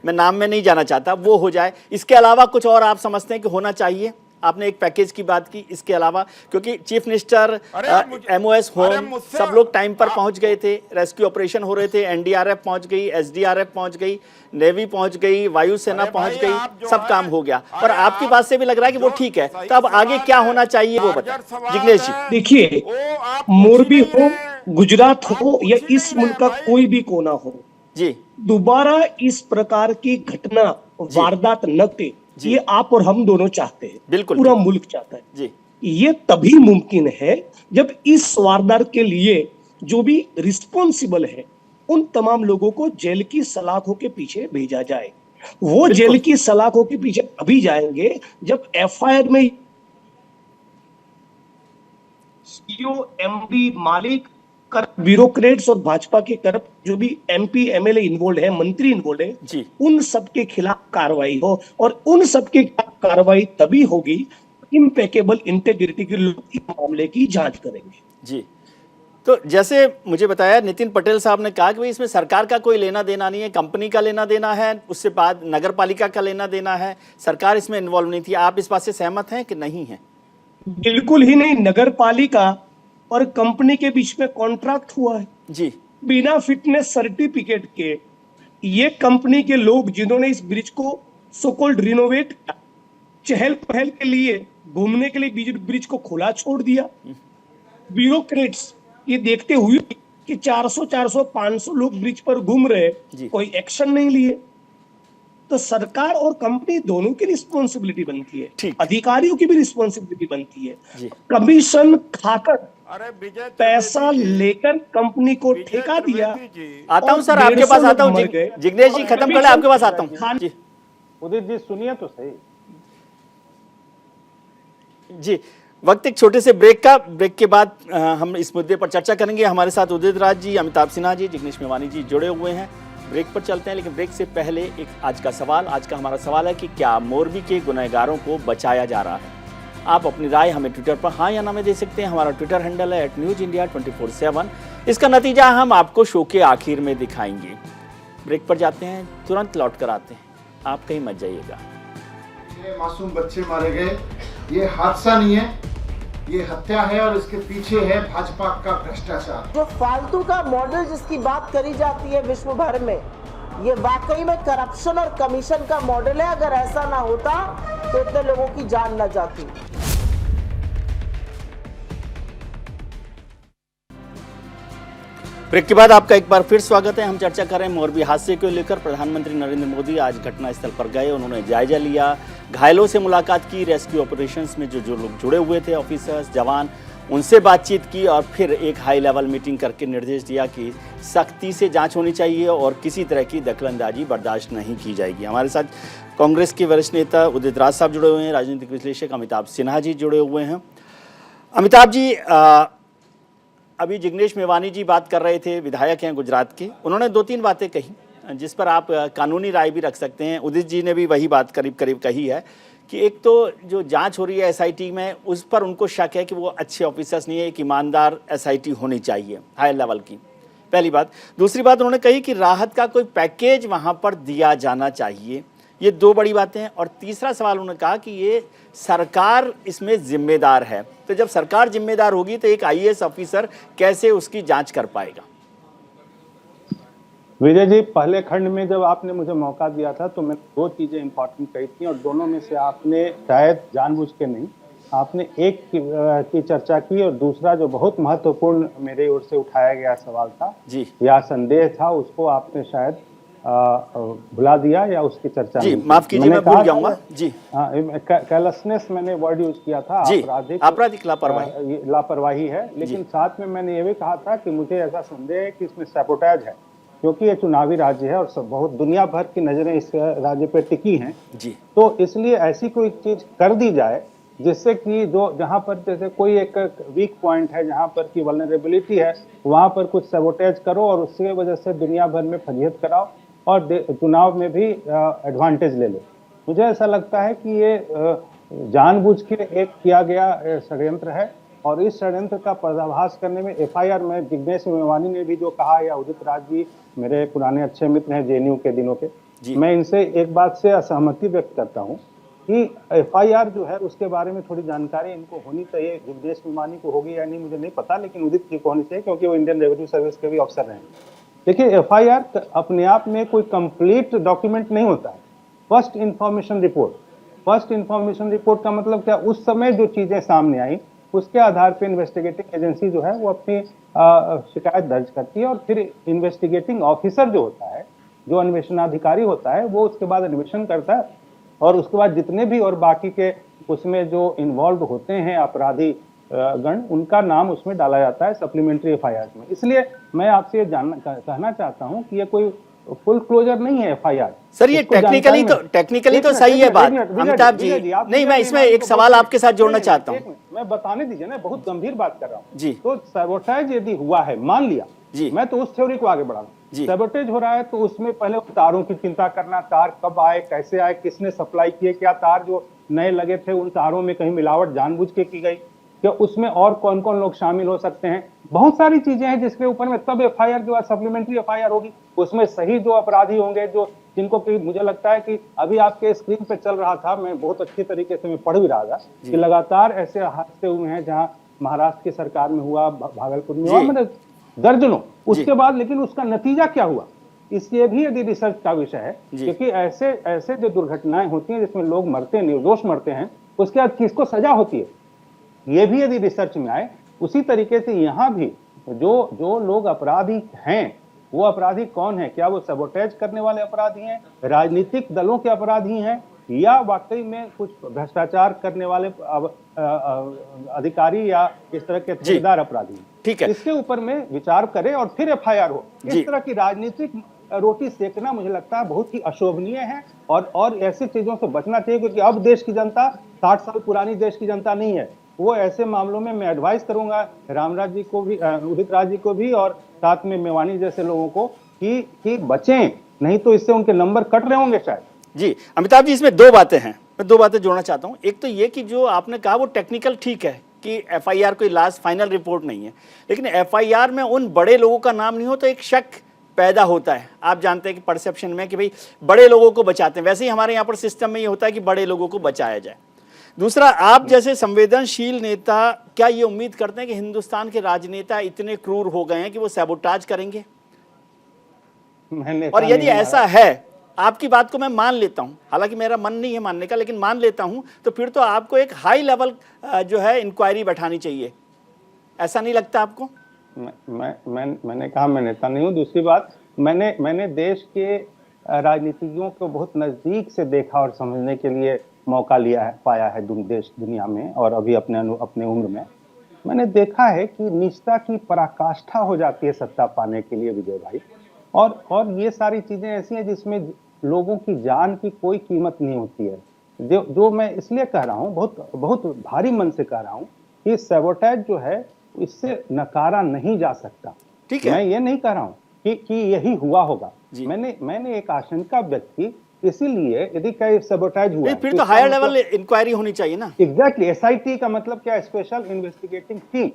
मैं नाम में नहीं जाना चाहता, वो हो जाए। इसके अलावा कुछ और आप समझते हैं कि होना चाहिए? आपने एक पैकेज की बात की, इसके अलावा क्योंकि चीफ मिनिस्टर, MOS होम, सब लोग टाइम पर पहुंच गए थे, रेस्क्यू ऑपरेशन हो रहे थे, NDRF पहुंच गई, SDRF पहुंच गई, नेवी पहुंच गई, वायुसेना पहुंच गई, सब काम हो गया, और आपकी बात से भी लग रहा है कि वो ठीक है। तो अब आगे क्या होना चाहिए वो बताएं जिग्नेश जी। देखिए, मोरबी हो, गुजरात हो या इस मुल्क का कोई भी कोना हो जी, दोबारा इस प्रकार की घटना वारदात न करे, ये आप और हम दोनों चाहते हैं, बिल्कुल पूरा मुल्क चाहता है जी। ये तभी मुमकिन है जब इस वारदात के लिए जो भी रिस्पॉन्सिबल है उन तमाम लोगों को जेल की सलाखों के पीछे भेजा जाए। वो जेल की सलाखों के पीछे अभी जाएंगे जब FIR में CEO, MD, मालिक, ब्यूरोक्रेट्स और भाजपा के करप्ट जो भी MP, MLA इन्वॉल्व है, मंत्री इन्वॉल्व है जी, उन सबके खिलाफ कार्रवाई हो, और उन सबके खिलाफ कार्रवाई तभी होगी इम्पेकेबल इंटेग्रिटी के लोग इस मामले की जांच करेंगे जी। तो जैसे मुझे बताया नितिन पटेल साहब ने कहा कि भाई इसमें सरकार का कोई लेना देना नहीं है, कंपनी का लेना देना है, उससे बाद नगर पालिका का लेना देना है, सरकार इसमें इन्वॉल्व नहीं थी। आप इस बात से सहमत हैं कि नहीं है? बिल्कुल ही नहीं। नगर पालिका और कंपनी के बीच में कॉन्ट्रैक्ट हुआ है जी, बिना फिटनेस सर्टिफिकेट के ये कंपनी के लोग जिन्होंने इस ब्रिज को सो कॉल्ड रिनोवेट किया, चहल पहल के लिए घूमने के लिए ब्रिज को खुला छोड़ दिया। ब्यूरोक्रेट्स ये देखते हुए कि 400, 500 लोग ब्रिज पर घूम रहे, कोई एक्शन नहीं लिए, तो सरकार और कंपनी दोनों की रिस्पॉन्सिबिलिटी बनती है, अधिकारियों की भी रिस्पॉन्सिबिलिटी बनती है। कमीशन खाकर पैसा लेकर कंपनी को ठेका दिया। आता हूं सर, आपके पास आता हूं। जिग्नेश जी खत्म कर ले, आपके पास आता हूं। उदित जी सुनिए तो सही जी। वक्त एक छोटे से ब्रेक के बाद हम इस मुद्दे पर चर्चा करेंगे। हमारे साथ उदित राज जी, अमिताभ सिन्हा जी, जिग्नेश मेवानी जी जुड़े हुए हैं। ब्रेक पर चलते हैं, लेकिन ब्रेक से पहले एक आज का हमारा सवाल है कि क्या मोरबी के गुनहगारों को बचाया जा रहा है? आप अपनी राय हमें ट्विटर पर हाँ या ना में दे सकते हैं। हमारा ट्विटर हैंडल है @newsindia24/7। इसका नतीजा हम आपको शो के आखिर में दिखाएंगे। ब्रेक पर जाते हैं, तुरंत लौट कर आते हैं, आप कहीं मत जाइएगा। ये मासूम बच्चे मारे गए, ये हादसा नहीं है, ये हत्या है और इसके पीछे है भाजपा का भ्रष्टाचार। जो फालतू का मॉडल जिसकी बात करी जाती है विश्व भर में, ये वाकई में करप्शन और कमीशन का मॉडल है। अगर ऐसा ना होता तो इतने लोगों की जान ना जाती। ब्रेक के बाद आपका एक बार फिर स्वागत है। हम चर्चा कर रहे हैं मोरबी हादसे को लेकर। प्रधानमंत्री नरेंद्र मोदी आज घटनास्थल पर गए, उन्होंने जायजा लिया, घायलों से मुलाकात की, रेस्क्यू ऑपरेशंस में जो लोग जुड़े हुए थे, ऑफिसर्स, जवान, उनसे बातचीत की और फिर एक हाई लेवल मीटिंग करके निर्देश दिया कि सख्ती से जांच होनी चाहिए और किसी तरह की दखलंदाजी बर्दाश्त नहीं की जाएगी। हमारे साथ कांग्रेस के वरिष्ठ नेता उदित राज साहब जुड़े हुए हैं, राजनीतिक विश्लेषक अमिताभ सिन्हा जी जुड़े हुए हैं। अमिताभ जी, अभी जिग्नेश मेवानी जी बात कर रहे थे, विधायक हैं गुजरात के, उन्होंने 2-3 बातें कही जिस पर आप कानूनी राय भी रख सकते हैं। उदित जी ने भी वही बात करीब करीब कही है कि एक तो जो जांच हो रही है एसआईटी में, उस पर उनको शक है कि वो अच्छे ऑफिसर्स नहीं है, एक ईमानदार एसआईटी होनी चाहिए हाई लेवल की, पहली बात। दूसरी बात उन्होंने कही कि राहत का कोई पैकेज वहाँ पर दिया जाना चाहिए। ये 2 बड़ी बातें हैं। और तीसरा सवाल उन्होंने कहा कि ये सरकार इसमें जिम्मेदार है। तो जब सरकार जिम्मेदार होगी तो एक आईएएस ऑफिसर कैसे उसकी जांच कर पाएगा? विजय जी, पहले खंड में जब आपने मुझे मौका दिया था तो मैंने 2 चीजें इंपॉर्टेंट कही थी और दोनों में से आपने शायद जानबूझ के नहीं, आपने एक की चर्चा की और दूसरा जो बहुत महत्वपूर्ण मेरे ओर से उठाया गया सवाल था जी या संदेह था, उसको आपने शायद भुला दिया या उसकी चर्चा जी, माफ कीजिए, मैं भूल जाऊंगा जी। केयरलेसनेस मैंने वर्ड यूज किया था, आपराधिक लापरवाही है, लेकिन साथ में मैंने ये भी कहा था कि मुझे ऐसा संदेह है कि इसमें सैबोटेज है, क्योंकि ये चुनावी राज्य है और बहुत दुनिया भर की नजरें इस राज्य पे टिकी हैं जी। तो इसलिए ऐसी कोई चीज कर दी जाए जिससे कि जो जहां पर जैसे कोई एक वीक पॉइंट है, जहां पर की वल्नरेबिलिटी है, वहां पर कुछ सैबोटेज करो और उसकी वजह से दुनिया भर में फजीहत कराओ और चुनाव में भी एडवांटेज ले लो। मुझे ऐसा लगता है कि ये जानबूझ के एक किया गया षड्यंत्र है और इस षड्यंत्र का पर्दाफाश करने में एफआईआर में जिग्नेश मेवानी ने भी जो कहा, या उदित राज जी मेरे पुराने अच्छे मित्र हैं जेएनयू के दिनों के, मैं इनसे एक बात से असहमति व्यक्त करता हूं कि एफआईआर जो है उसके बारे में थोड़ी जानकारी इनको होनी चाहिए। जिग्नेश मेवानी को होगी या नहीं मुझे नहीं पता, लेकिन उदित जी को होनी चाहिए क्योंकि वो इंडियन रेवेन्यू सर्विस के भी अफसर रहे। देखिए, एफआईआर अपने आप में कोई कंप्लीट डॉक्यूमेंट नहीं होता है। फर्स्ट इंफॉर्मेशन रिपोर्ट का मतलब क्या, उस समय जो चीजें सामने आई उसके आधार पे इन्वेस्टिगेटिंग एजेंसी जो है वो अपनी शिकायत दर्ज करती है और फिर इन्वेस्टिगेटिंग ऑफिसर जो होता है, जो अन्वेषणाधिकारी होता है, वो उसके बाद अन्वेषण करता है और उसके बाद जितने भी और बाकी के उसमें जो इन्वॉल्व होते हैं अपराधी गण, उनका नाम उसमें डाला जाता है सप्लीमेंट्री एफआईआर में। इसलिए मैं आपसे ये कहना चाहता हूं कि ये कोई फुल क्लोजर नहीं है एफआईआर। सर, ये टेक्निकली तो सही है बात अमिताभ जी। नहीं, मैं इसमें एक सवाल आपके साथ जोड़ना चाहता हूँ। मैं बताने दीजिए ना, बहुत गंभीर बात कर रहा हूँ जी। तो सैबोटेज यदि हुआ है, मान लिया जी, मैं तो उस थ्योरी को आगे बढ़ा रहा हूँ। सैबोटेज हो रहा है तो उसमें पहले तारों की चिंता करना, तार कब आए, कैसे आए, किसने सप्लाई किए, क्या तार जो नए लगे थे उन तारों में कहीं मिलावट जानबूझ के की गई, कि उसमें और कौन कौन लोग शामिल हो सकते हैं, बहुत सारी चीजें हैं जिसके ऊपर में तब एफआईआर के बाद सप्लीमेंट्री एफआईआर होगी। उसमें सही जो अपराधी होंगे, जो जिनको कि मुझे लगता है कि अभी आपके स्क्रीन पे चल रहा था, मैं बहुत अच्छी तरीके से मैं पढ़ भी रहा था कि लगातार ऐसे हादसे हुए हैं जहां महाराष्ट्र की सरकार में हुआ, भागलपुर में हुआ, मतलब दर्जनों, उसके बाद लेकिन उसका नतीजा क्या हुआ, इसलिए भी यदि रिसर्च का विषय है, क्योंकि ऐसे ऐसे जो दुर्घटनाएं होती हैं जिसमें लोग मरते हैं, निर्दोष मरते हैं, उसके बाद किसको सजा होती है, ये भी यदि रिसर्च में आए। उसी तरीके से यहाँ भी जो लोग अपराधी हैं, वो अपराधी कौन है, क्या वो सबोटेज करने वाले अपराधी हैं, राजनीतिक दलों के अपराधी हैं, या वाकई में कुछ भ्रष्टाचार करने वाले अधिकारी या इस तरह के ठेकेदार अपराधी हैं। ठीक है, इसके ऊपर में विचार करें और फिर एफआईआर हो। इस तरह की राजनीतिक रोटी सेकना मुझे लगता है बहुत ही अशोभनीय है, और ऐसी चीजों से बचना चाहिए, क्योंकि अब देश की जनता 60 साल पुरानी देश की जनता नहीं है। वो ऐसे मामलों में मैं एडवाइस करूंगा रामराज जी को भी, उदित राज जी को भी, और साथ में मेवानी जैसे लोगों को कि बचें, नहीं तो इससे उनके नंबर कट रहे होंगे शायद। जी अमिताभ जी, इसमें दो बातें हैं, मैं दो बातें जोड़ना चाहता हूं। एक तो ये कि जो आपने कहा वो टेक्निकल ठीक है कि एफआईआर कोई लास्ट फाइनल रिपोर्ट नहीं है, लेकिन एफआईआर में उन बड़े लोगों का नाम नहीं हो तो एक शक पैदा होता है। आप जानते हैं कि परसेप्शन में कि भाई बड़े लोगों को बचाते हैं, वैसे ही हमारे यहाँ पर सिस्टम में ये होता है कि बड़े लोगों को बचाया जाए। दूसरा, आप जैसे संवेदनशील नेता क्या ये उम्मीद करते हैं कि हिंदुस्तान के राजनेता इतने क्रूर हो गए हैं कि वो सैबोटाज करेंगे? और यदि ऐसा है, आपकी बात को मैं मान लेता हूं, हालांकि मेरा मन नहीं है मानने का, लेकिन मान लेता हूं, तो फिर तो आपको एक हाई लेवल जो है इंक्वायरी बैठानी चाहिए, ऐसा नहीं लगता आपको? मैंने कहा मैं नेता नहीं हूं। दूसरी बात, मैंने देश के राजनीतिज्ञों को बहुत नजदीक से देखा और समझने के लिए मौका पाया है देश दुनिया में, और अभी अपने उम्र में मैंने देखा है कि निष्ठा की पराकाष्ठा हो जाती है सत्ता पाने के लिए विजय भाई, और ये सारी चीजें ऐसी हैं जिसमें लोगों की जान की कोई कीमत नहीं होती है। जो मैं इसलिए कह रहा हूँ, बहुत बहुत भारी मन से कह रहा हूँ कि सैबोटेज जो है इससे नकारा नहीं जा सकता। ठीक है, मैं ये नहीं कह रहा हूँ कि यही हुआ होगा। मैंने एक आशंका व्यक्त की, इसीलिए यदि कहीं सैबोटेज हुआ फिर तो हायर लेवल इंक्वायरी होनी चाहिए ना। एग्जैक्टली, एसआईटी का मतलब क्या, स्पेशल इन्वेस्टिगेटिंग टीम।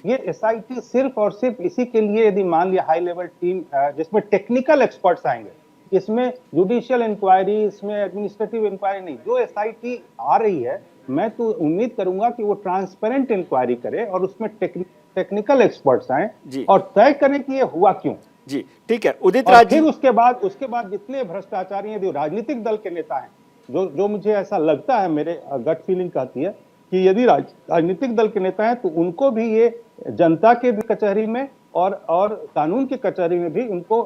ये एसआईटी सिर्फ और सिर्फ इसी के लिए, यदि मान लिया हाई लेवल टीम जिसमें टेक्निकल एक्सपर्ट्स आएंगे, इसमें जुडिशियल इंक्वायरी, इसमें एडमिनिस्ट्रेटिव इंक्वायरी नहीं, जो एसआईटी आ रही है, मैं तो उम्मीद करूंगा कि वो ट्रांसपेरेंट इंक्वायरी करे और उसमें टेक्निकल एक्सपर्ट्स आए और तय करें कि ये हुआ क्यों। जी ठीक है, उदित राज जी। उसके बाद जितने भ्रष्टाचारी यदि राजनीतिक दल के नेता हैं, जो मुझे ऐसा लगता है, मेरे गट फीलिंग कहती है कि यदि राजनीतिक दल के नेता हैं तो उनको भी ये जनता के कचहरी में और कानून की कचहरी में भी उनको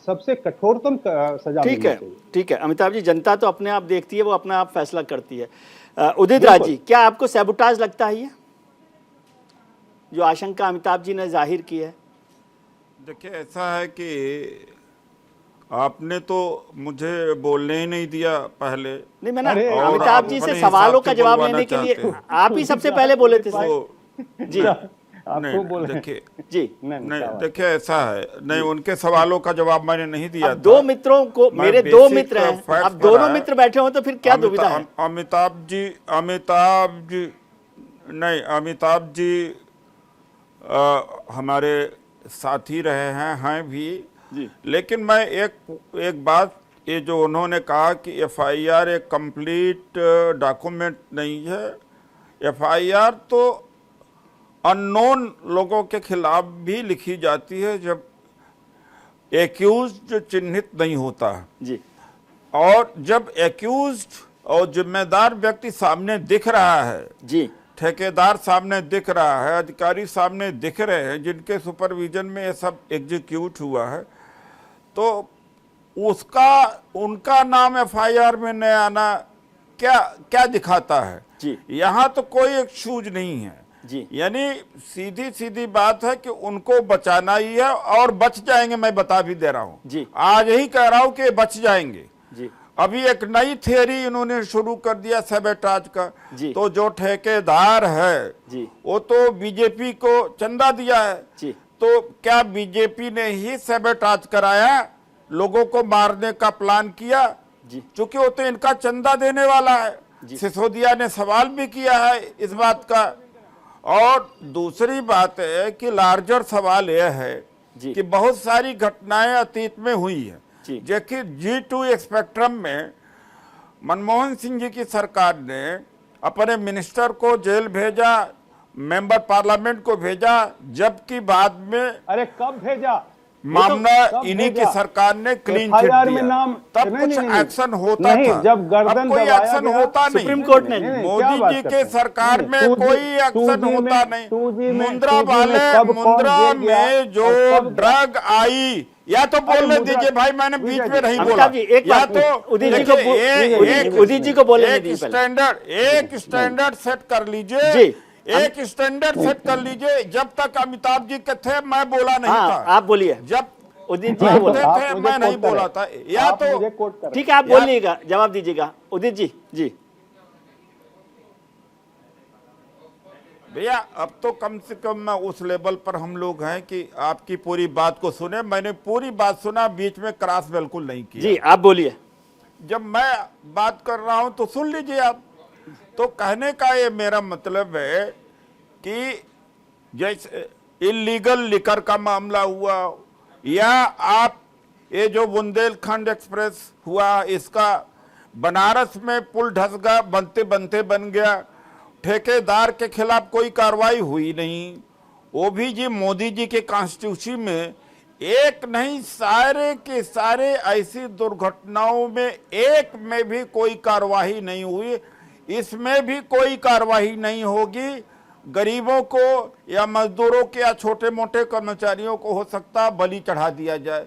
सबसे कठोरतम सजा मिलनी चाहिए। ठीक है अमिताभ जी, जनता तो अपने आप देखती है, वो अपना आप फैसला करती है। उदित राज जी, क्या आपको सैबोटाज लगता है ये जो आशंका अमिताभ जी ने जाहिर की है? देखिए, ऐसा है कि आपने तो मुझे बोलने ही नहीं दिया पहले। नहीं, मैंने अमिताभ जी से सवालों का जवाब लेने के लिए आप ही सबसे पहले बोले थे जी। देखिए जी, नहीं देखिए, ऐसा है, नहीं उनके सवालों का जवाब मैंने नहीं दिया। दो मित्रों को, मेरे दो मित्र हैं, अब दोनों मित्र बैठे हो तो फिर क्या दुविधा है? अमिताभ जी हमारे साथी रहे हैं भी जी। लेकिन मैं एक बात, ये जो उन्होंने कहा कि एफआईआर एक कंप्लीट डॉक्यूमेंट नहीं है, एफआईआर तो अननोन लोगों के खिलाफ भी लिखी जाती है जब एक्यूज्ड चिन्हित नहीं होता जी, और जब एक्यूज्ड और जिम्मेदार व्यक्ति सामने दिख रहा है जी, ठेकेदार सामने दिख रहा है, अधिकारी सामने दिख रहे हैं जिनके सुपरविजन में ये सब एग्जीक्यूट हुआ है, तो उनका नाम एफआईआर में न आना क्या दिखाता है जी। यहाँ तो कोई एक्सक्यूज नहीं है जी। यानी सीधी बात है कि उनको बचाना ही है और बच जाएंगे। मैं बता भी दे रहा हूँ जी, आज ही कह रहा हूँ कि बच जाएंगे जी। अभी एक नई थियरी इन्होंने शुरू कर दिया सैबोटाज का जी। तो जो ठेकेदार है जी, वो तो बीजेपी को चंदा दिया है जी। तो क्या बीजेपी ने ही सैबोटाज कराया, लोगों को मारने का प्लान किया? क्योंकि वो तो इनका चंदा देने वाला है। सिसोदिया ने सवाल भी किया है इस बात का। और दूसरी बात है कि लार्जर सवाल यह है कि बहुत सारी घटनाएं अतीत में हुई है। जबकि G2 स्पेक्ट्रम में मनमोहन सिंह जी की सरकार ने अपने मिनिस्टर को जेल भेजा, मेंबर पार्लियामेंट को भेजा, जबकि बाद में अरे कब भेजा? मामला इन्हीं की सरकार ने क्लीन चिट दिया, तब कुछ एक्शन होता था। जब गर्दन अब कोई एक्शन होता नहीं, सुप्रीम कोर्ट ने मोदी जी के सरकार में कोई एक्शन होता नहीं। मुंद्रा में जो ड्रग आई, या तो बोलने दीजिए भाई, मैंने बीच में नहीं बोला, या तो उदित जी को बोलने दीजिए। एक स्टैंडर्ड सेट कर लीजिए, एक स्टैंडर्ड सेट कर लीजिए। जब तक अमिताभ जी के थे मैं बोला नहीं था, आप बोलिए। जब उदित जी बोलते थे मैं नहीं बोला था, या तो ठीक है आप बोलिएगा, जवाब दीजिएगा उदित जी। जी भैया, अब तो कम से कम मैं उस लेवल पर हम लोग हैं कि आपकी पूरी बात को सुने। मैंने पूरी बात सुना, बीच में क्रॉस बिल्कुल नहीं किया। जी आप बोलिए। जब मैं बात कर रहा हूं तो सुन लीजिए आप। तो कहने का ये मेरा मतलब है कि जैसे इलीगल लिकर का मामला हुआ, या आप ये जो बुंदेलखंड एक्सप्रेस हुआ, इसका बनारस में पुल धंस गया, बनते बनते बन गया, ठेकेदार के खिलाफ कोई कार्रवाई हुई नहीं। वो भी जी मोदी जी के कॉन्स्टिट्यूशन में एक नहीं सारे के सारे ऐसी दुर्घटनाओं में एक में भी कोई कार्रवाई नहीं हुई, इसमें भी कोई कार्रवाई नहीं होगी। गरीबों को या मजदूरों के या छोटे मोटे कर्मचारियों को हो सकता बलि चढ़ा दिया जाए,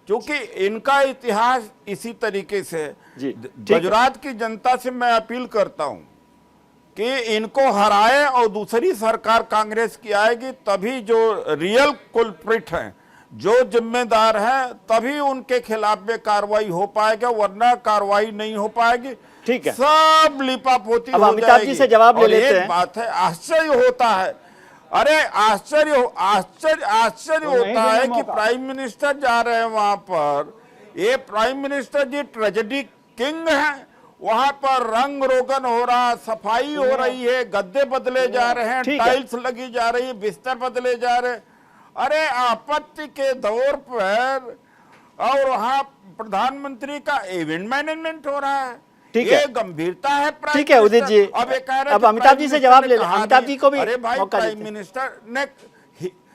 क्योंकि इनका इतिहास इसी तरीके से है। गुजरात की जनता से मैं अपील करता हूं कि इनको हराए और दूसरी सरकार कांग्रेस की आएगी, तभी जो रियल कुलप्रिट हैं, जो जिम्मेदार हैं, तभी उनके खिलाफ में कार्रवाई हो पाएगा, वरना कार्रवाई नहीं हो पाएगी। ठीक है, सब लिपापोती अब हो अमिताभ जी से जवाब ले लेते हैं। बात है, आश्चर्य होता है, अरे आश्चर्य होता है कि प्राइम मिनिस्टर जा रहे हैं वहां पर। ये प्राइम मिनिस्टर जी ट्रेजेडी किंग हैं, वहां पर रंग रोगन हो रहा, सफाई हो रही है, गद्दे बदले जा रहे हैं, टाइल्स लगी जा रही है, बिस्तर बदले जा रहे हैं। अरे आपत्ति के दौर पर और वहां प्रधानमंत्री का इवेंट मैनेजमेंट हो रहा है। ठीक ये है, गंभीरता है। ठीक है उदित जी, अब अमिताभ जी से जवाब ले लें। अमिताभ जी को भी अरे भाई, प्राइम मिनिस्टर ने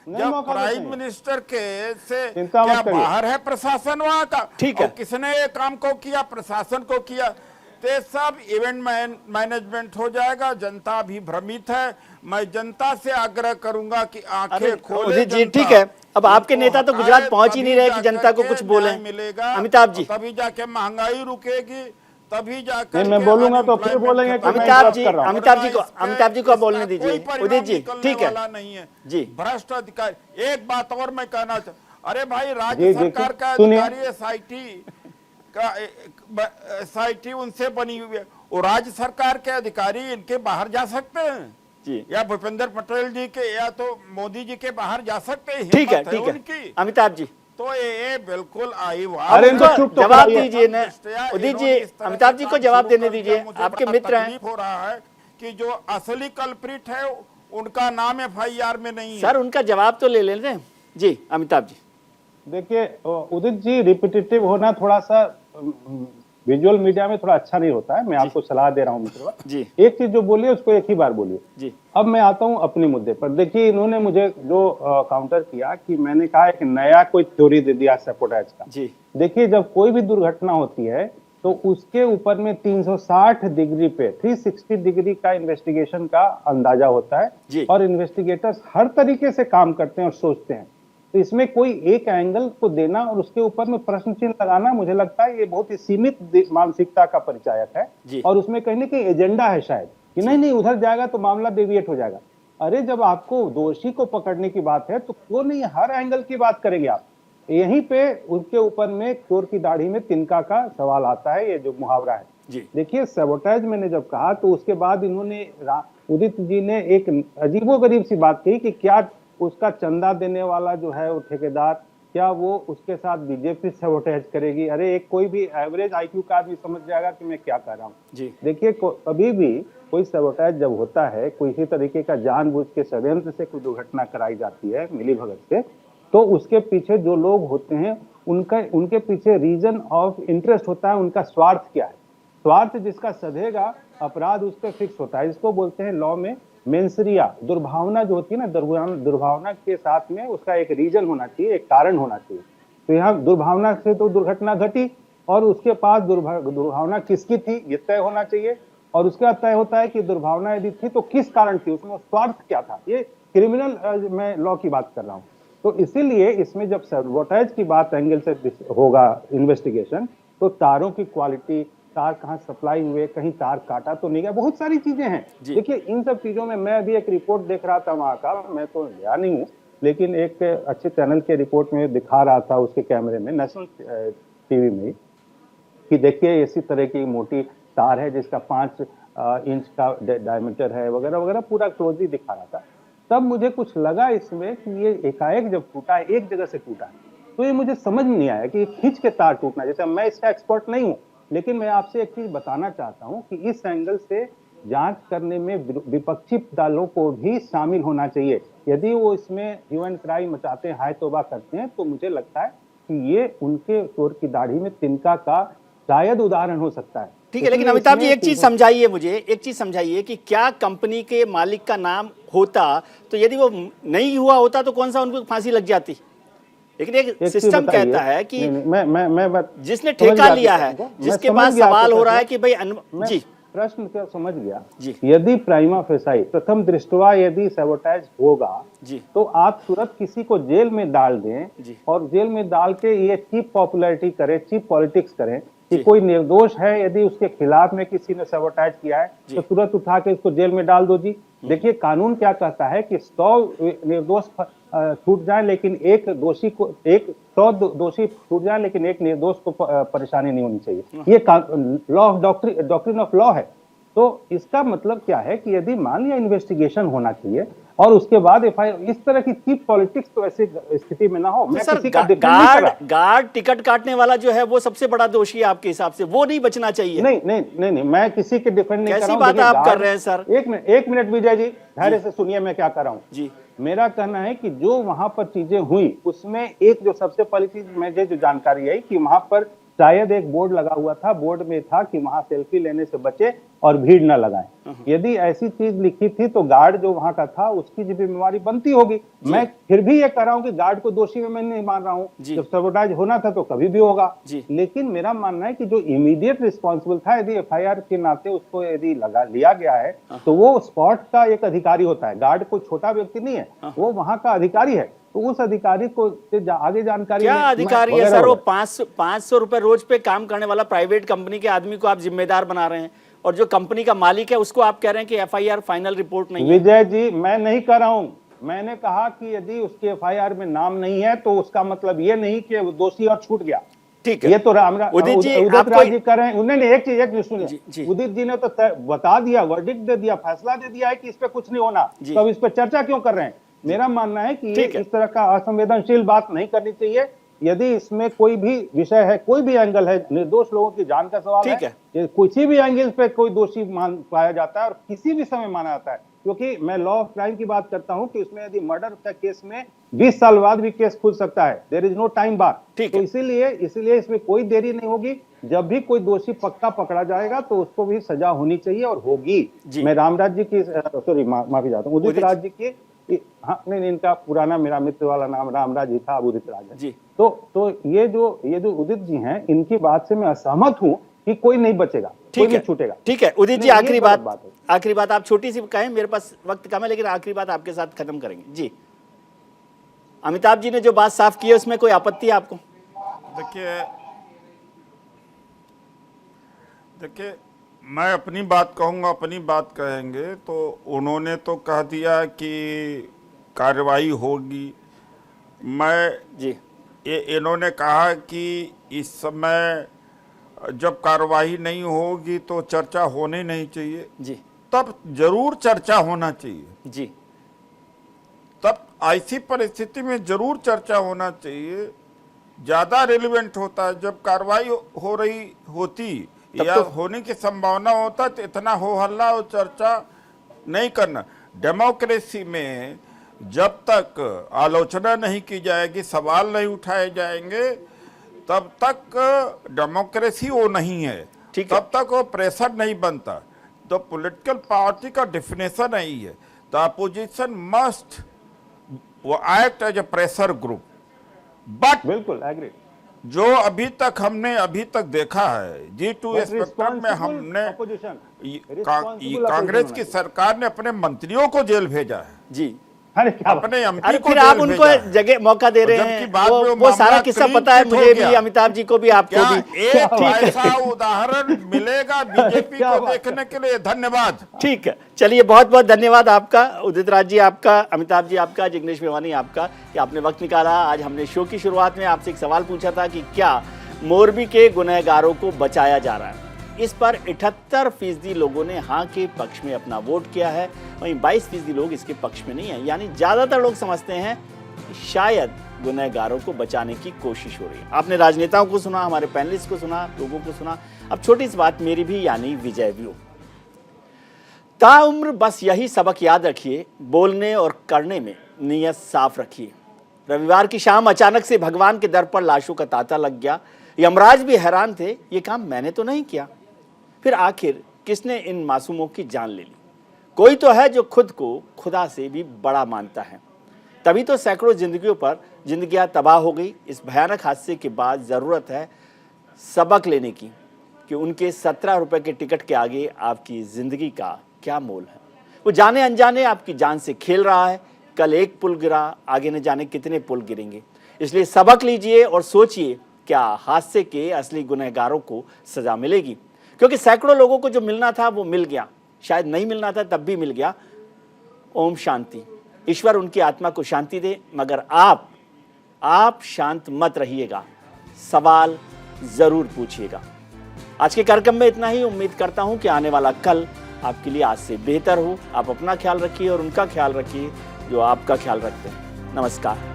जब प्राइम मिनिस्टर के से क्या बाहर है प्रशासन वहां का, ठीक है, किसने ये काम को किया, प्रशासन को किया, तो सब इवेंट मैनेजमेंट हो जाएगा। जनता भी भ्रमित है। मैं जनता से आग्रह करूंगा कि आंखें खोले जी। ठीक है, अब आपके नेता तो गुजरात पहुंच ही नहीं रहे कि जनता को कुछ बोले। मिलेगा अमिताभ जी, तभी जाके महंगाई रुकेगी, तभी जाकर मैं बोलूंगा तो फिर बोलेंगे कि अमिताभ जी को बोलने दीजिए। उदित जी ठीक है, नहीं है जी। भ्रष्ट अधिकारी। एक बात और मैं कहना चाहता, अरे भाई राज्य सरकार का अधिकारी एसआईटी उनसे बनी हुई है, वो राज्य सरकार के अधिकारी इनके बाहर जा सकते हैं जी, या भूपेंद्र पटेल जी के या तो मोदी जी के बाहर जा सकते हैं। ठीक है, ठीक है अमिताभ जी, तो ये बिल्कुल आई अरे जवाब दीजिए ना उदित जी। अमिताभ जी को जवाब देने दीजिए, आपके मित्र हैं। हो रहा है कि जो असली कल्प्रिट है उनका नाम एफआईआर में नहीं है। सर उनका जवाब तो ले लेते हैं जी। अमिताभ जी देखिए, उदित जी रिपीटेटिव होना थोड़ा सा विजुअल मीडिया में थोड़ा अच्छा नहीं होता है। मैं आपको सलाह दे रहा हूँ मित्र जी, एक चीज जो बोलिए उसको एक ही बार बोलिए जी। अब मैं आता हूँ अपने मुद्दे पर। देखिए, इन्होंने मुझे जो काउंटर किया कि मैंने कहा एक नया कोई थ्योरी दे दिया सैबोटेज का जी। देखिए, जब कोई भी दुर्घटना होती है तो उसके ऊपर में 360 डिग्री पे 360 डिग्री का इन्वेस्टिगेशन का अंदाजा होता है और इन्वेस्टिगेटर्स हर तरीके से काम करते हैं और सोचते हैं। तो इसमें कोई एक एंगल को देना और उसके ऊपर में प्रश्न चिन्ह लगाना, मुझे लगता है ये बहुत ही सीमित मानसिकता का परिचायक है और उसमें कहीं ना कहीं एजेंडा है शायद कि नहीं उधर जाएगा तो मामला डेविएट हो जाएगा। अरे जब आपको दोषी को पकड़ने की बात है तो क्यों नहीं हर एंगल की बात करेंगे आप। यहीं पे उनके ऊपर में चोर की दाढ़ी में तिनका का सवाल आता है, ये जो मुहावरा है। देखिए, सैबोटेज मैंने जब कहा तो उसके बाद इन्होंने उदित जी ने एक अजीबोगरीब सी बात कही कि क्या उसका चंदा देने वाला जो है वो ठेकेदार, क्या वो उसके साथ बीजेपी सैबोटेज करेगी। अरे एक कोई भी एवरेज आईक्यू का आदमी समझ जाएगा कि मैं क्या कर रहा हूँ। देखिए, कभी भी कोई सैबोटेज जब होता है, कोई इसी तरीके का जानबूझ के षड्यंत्र से कोई दुर्घटना कराई जाती है मिलीभगत से, तो उसके पीछे जो लोग होते हैं उनके पीछे रीजन ऑफ इंटरेस्ट होता है। उनका स्वार्थ क्या है, स्वार्थ जिसका सधेगा अपराध उस पर फिक्स होता है। इसको बोलते हैं लॉ में मेंसरिया, दुर्भावना जो होती है ना, दुर्भावना के साथ में उसका एक रीजन होना चाहिए, एक कारण होना चाहिए। तो यहाँ दुर्भावना से तो दुर्घटना घटी, और उसके पास दुर्भावना किसकी थी ये तय होना चाहिए, और उसके बाद तय होता है कि दुर्भावना यदि थी तो किस कारण थी, उसमें स्वार्थ क्या था। ये क्रिमिनल मैं लॉ की बात कर रहा हूँ। तो इसीलिए इसमें जब सबोटाइज की बात एंगल से होगा इन्वेस्टिगेशन, तो तारों की क्वालिटी, तार कहाँ सप्लाई हुए, कहीं तार काटा तो नहीं गया, बहुत सारी चीजें हैं। देखिए इन सब चीजों में मैं अभी एक रिपोर्ट देख रहा था वहां का, मैं तो गया नहीं हूँ, लेकिन एक अच्छे चैनल के रिपोर्ट में दिखा रहा था उसके कैमरे में, नेशनल टीवी में, कि देखिए इसी तरह की मोटी तार है जिसका 5 इंच का डायमीटर है वगैरह वगैरह, पूरा क्लोजली दिखा रहा था। तब मुझे कुछ लगा इसमें कि ये एकाएक जब टूटा है, एक जगह से टूटा है, तो ये मुझे समझ नहीं आया कि खींच के तार टूटना, जैसे मैं इसका एक्सपर्ट नहीं हूँ, लेकिन मैं आपसे एक चीज बताना चाहता हूँ कि इस एंगल से जांच करने में विपक्षी दलों को भी शामिल होना चाहिए। यदि वो इसमें ह्यू एंड क्राई मचाते हैं, हाय तौबा करते हैं, तो मुझे लगता है कि ये उनके चोर की दाढ़ी में तिनका का शायद उदाहरण हो सकता है। ठीक है, लेकिन अमिताभ जी एक चीज समझाइए मुझे, एक चीज समझाइए कि क्या कंपनी के मालिक का नाम होता, तो यदि वो नहीं हुआ होता तो कौन सा उनको फांसी लग जाती। लेकिन एक सिस्टम कहता है कि मैं जिसने ठेका लिया है, जिसके पास सवाल हो रहा है कि भाई जी प्रश्न क्या समझ गया, यदि प्राइमा फेसाई प्रथम दृष्टवा यदि सैबोटाइज होगा तो आप तुरंत किसी को जेल में डाल दें, और जेल में डाल के ये चीप पॉपुलैरिटी करें, चीप पॉलिटिक्स करें कि कोई निर्दोष है, यदि उसके खिलाफ में किसी ने सैबोटाइज किया है तो तुरंत उठा के उसको जेल में डाल दो जी। देखिए कानून क्या कहता है कि 100 निर्दोष छूट जाए लेकिन एक दोषी को, 100 दोषी छूट जाए लेकिन एक निर्दोष को परेशानी नहीं होनी चाहिए। ये law of doctrine of law है। तो इसका मतलब क्या है कि यदि मान लिया इन्वेस्टिगेशन होना चाहिए और उसके बाद एफआईआर, इस तरह की चीप पॉलिटिक्स तो ऐसी स्थिति में ना हो। तो सर गार्ड टिकट काटने वाला जो है वो सबसे बड़ा दोषी है आपके हिसाब से, वो नहीं बचना चाहिए। नहीं, मैं किसी के डिफेंड नहीं कर रहा हूं। कैसी बात आप कर रहे हैं सर? एक मिनट विजय जी, धैर्य से सुनिए मैं क्या कर रहा हूँ जी। मेरा कहना है कि जो वहां पर चीजें हुई उसमें एक जो सबसे पहली चीज मुझे जो जानकारी आई कि वहां पर शायद एक बोर्ड लगा हुआ था, बोर्ड में था कि वहां सेल्फी लेने से बचे और भीड़ न लगाएं। यदि ऐसी चीज लिखी थी तो गार्ड जो वहां का था उसकी जिम्मेवारी बनती होगी। मैं फिर भी ये कह रहा हूं कि गार्ड को दोषी में मैं नहीं मान रहा हूं, जब सबोटाइज होना था तो कभी भी होगा। लेकिन मेरा मानना है कि जो इमीडिएट रिस्पॉन्सिबल था, यदि एफआईआर के नाते उसको यदि लगा लिया गया है तो वो स्पॉट का एक अधिकारी होता है। गार्ड कोई छोटा व्यक्ति नहीं है, वो वहां का अधिकारी है। तो उस अधिकारी को आगे जानकारी, क्या अधिकारी है सर? वो 500 रुपए रोज पे काम करने वाला प्राइवेट कंपनी के आदमी को आप जिम्मेदार बना रहे हैं, और जो कंपनी का मालिक है उसको आप कह रहे हैं कि एफआईआर फाइनल रिपोर्ट नहीं है। विजय जी मैं नहीं कर रहा हूं, मैंने कहा कि यदि उसके एफआईआर में नाम नहीं है तो उसका मतलब ये नहीं कि वो दोषी और छूट गया। ठीक है, ये तो उदित जी कर रहे हैं। उन्होंने एक चीज सुनिए, उदित जी ने तो बता दिया, वर्डिक्ट दे दिया, फैसला दे दिया है कि इस पे कुछ नहीं होना, तो अब इस पे चर्चा क्यों कर रहे हैं? मेरा मानना है कि ये इस तरह का असंवेदनशील बात नहीं करनी चाहिए। यदि इसमें कोई भी विषय है, कोई भी एंगल है, निर्दोष लोगों की जान का सवाल है, किसी भी एंगल पे कोई दोषी मान पाया जाता है और किसी भी समय माना जाता है, क्योंकि मैं लॉ ऑफ क्राइम की बात करता हूं कि उसमें यदि मर्डर का केस में 20 साल बाद भी केस खुल सकता है, देयर इज नो टाइम बार। तो इसीलिए इसमें कोई देरी नहीं होगी। जब भी कोई दोषी पक्का पकड़ा जाएगा तो उसको भी सजा होनी चाहिए और होगी। मैं रामराज जी की, सॉरी माफी चाहता हूँ, उदित राज जी की, हाँ नहीं, इनका पुराना मेरा मित्र वाला नाम रामराज जी था, अब उदित राज है जी। तो ये जो उदित जी हैं, इनकी बात से मैं असहमत हूँ कि कोई नहीं बचेगा, कोई नहीं छूटेगा। ठीक है उदित जी, आखिरी बात आप छोटी सी कहें, मेरे पास वक्त कम है, लेकिन आखिरी बात आपके साथ खत्म करेंगे जी। अमिताभ जी ने जो बात साफ की है उसमें कोई आपत्ति है आपको? देखिए मैं अपनी बात कहूँगा, अपनी बात कहेंगे तो उन्होंने तो कह दिया कि कार्रवाई होगी। इन्होंने कहा कि इस समय जब कार्रवाई नहीं होगी तो चर्चा होनी नहीं चाहिए जी। तब जरूर चर्चा होना चाहिए जी। तब ऐसी परिस्थिति में जरूर चर्चा होना चाहिए, ज्यादा रेलिवेंट होता है। जब कार्रवाई हो रही होती या होने की संभावना होता तो इतना हो हल्ला और चर्चा नहीं करना। डेमोक्रेसी में जब तक आलोचना नहीं की जाएगी, सवाल नहीं उठाए जाएंगे, तब तक डेमोक्रेसी वो नहीं है, तब तक वो प्रेशर नहीं बनता। तो पॉलिटिकल पार्टी का डेफिनेशन यही है। The opposition must act as a pressure group, but बिल्कुल एग्री। जो अभी तक देखा है G2 स्पेक्ट्रम में हमने कांग्रेस की सरकार ने अपने मंत्रियों को जेल भेजा है जी, अपने एमपी को फिर आप जेल उनको भेजा है। जगह मौका दे रहे जबकि हैं, बाद में वो मामला सारा किस्सा clean पता है चिट हो मुझे भी, गया। अमिताभ जी को भी, आपको क्या भी। एक ऐसा उदाहरण मिलेगा बीजेपी को देखने के लिए? धन्यवाद। ठीक है, चलिए बहुत बहुत धन्यवाद आपका, उदित राज जी आपका, अमिताभ जी आपका, जिग्नेश मेवानी आपका कि आपने वक्त निकाला। आज हमने शो की शुरुआत में आपसे एक सवाल पूछा था कि क्या मोरबी के गुनहगारों को बचाया जा रहा है। इस पर 78% लोगों ने हाँ के पक्ष में अपना वोट किया है, वहीं 22% लोग इसके पक्ष में नहीं है। यानी ज्यादातर लोग समझते हैं कि शायद गुनहगारों को बचाने की कोशिश हो रही है। आपने राजनेताओं को सुना, हमारे पैनलिस्ट को सुना, लोगों को सुना। अब छोटी सी बात मेरी भी, यानी विजय व्यू। ताउम्र बस यही सबक याद रखिए, बोलने और करने में नीयत साफ रखिए। रविवार की शाम अचानक से भगवान के दर पर लाशों का तांता लग गया। यमराज भी हैरान थे, ये काम मैंने तो नहीं किया। फिर आखिर किसने इन मासूमों की जान ले ली? कोई तो है जो खुद को खुदा से भी बड़ा मानता है। तभी तो सैकड़ों जिंदगियां तबाह हो गई। इस भयानक हादसे के बाद जरूरत है सबक लेने की कि उनके 17 रुपए के टिकट के आगे आपकी जिंदगी का क्या मोल है। वो जाने अनजाने आपकी जान से खेल रहा है। कल एक पुल गिरा, आगे न जाने कितने पुल गिरेंगे। इसलिए सबक लीजिए और सोचिए, क्या हादसे के असली गुनहगारों को सजा मिलेगी? क्योंकि सैकड़ों लोगों को जो मिलना था वो मिल गया, शायद नहीं मिलना था तब भी मिल गया। ओम शांति। ईश्वर उनकी आत्मा को शांति दे, मगर आप शांत मत रहिएगा, सवाल जरूर पूछिएगा। आज के कार्यक्रम में इतना ही। उम्मीद करता हूं कि आने वाला कल आपके लिए आज से बेहतर हो। आप अपना ख्याल रखिए और उनका ख्याल रखिए जो आपका ख्याल रखते हैं। नमस्कार।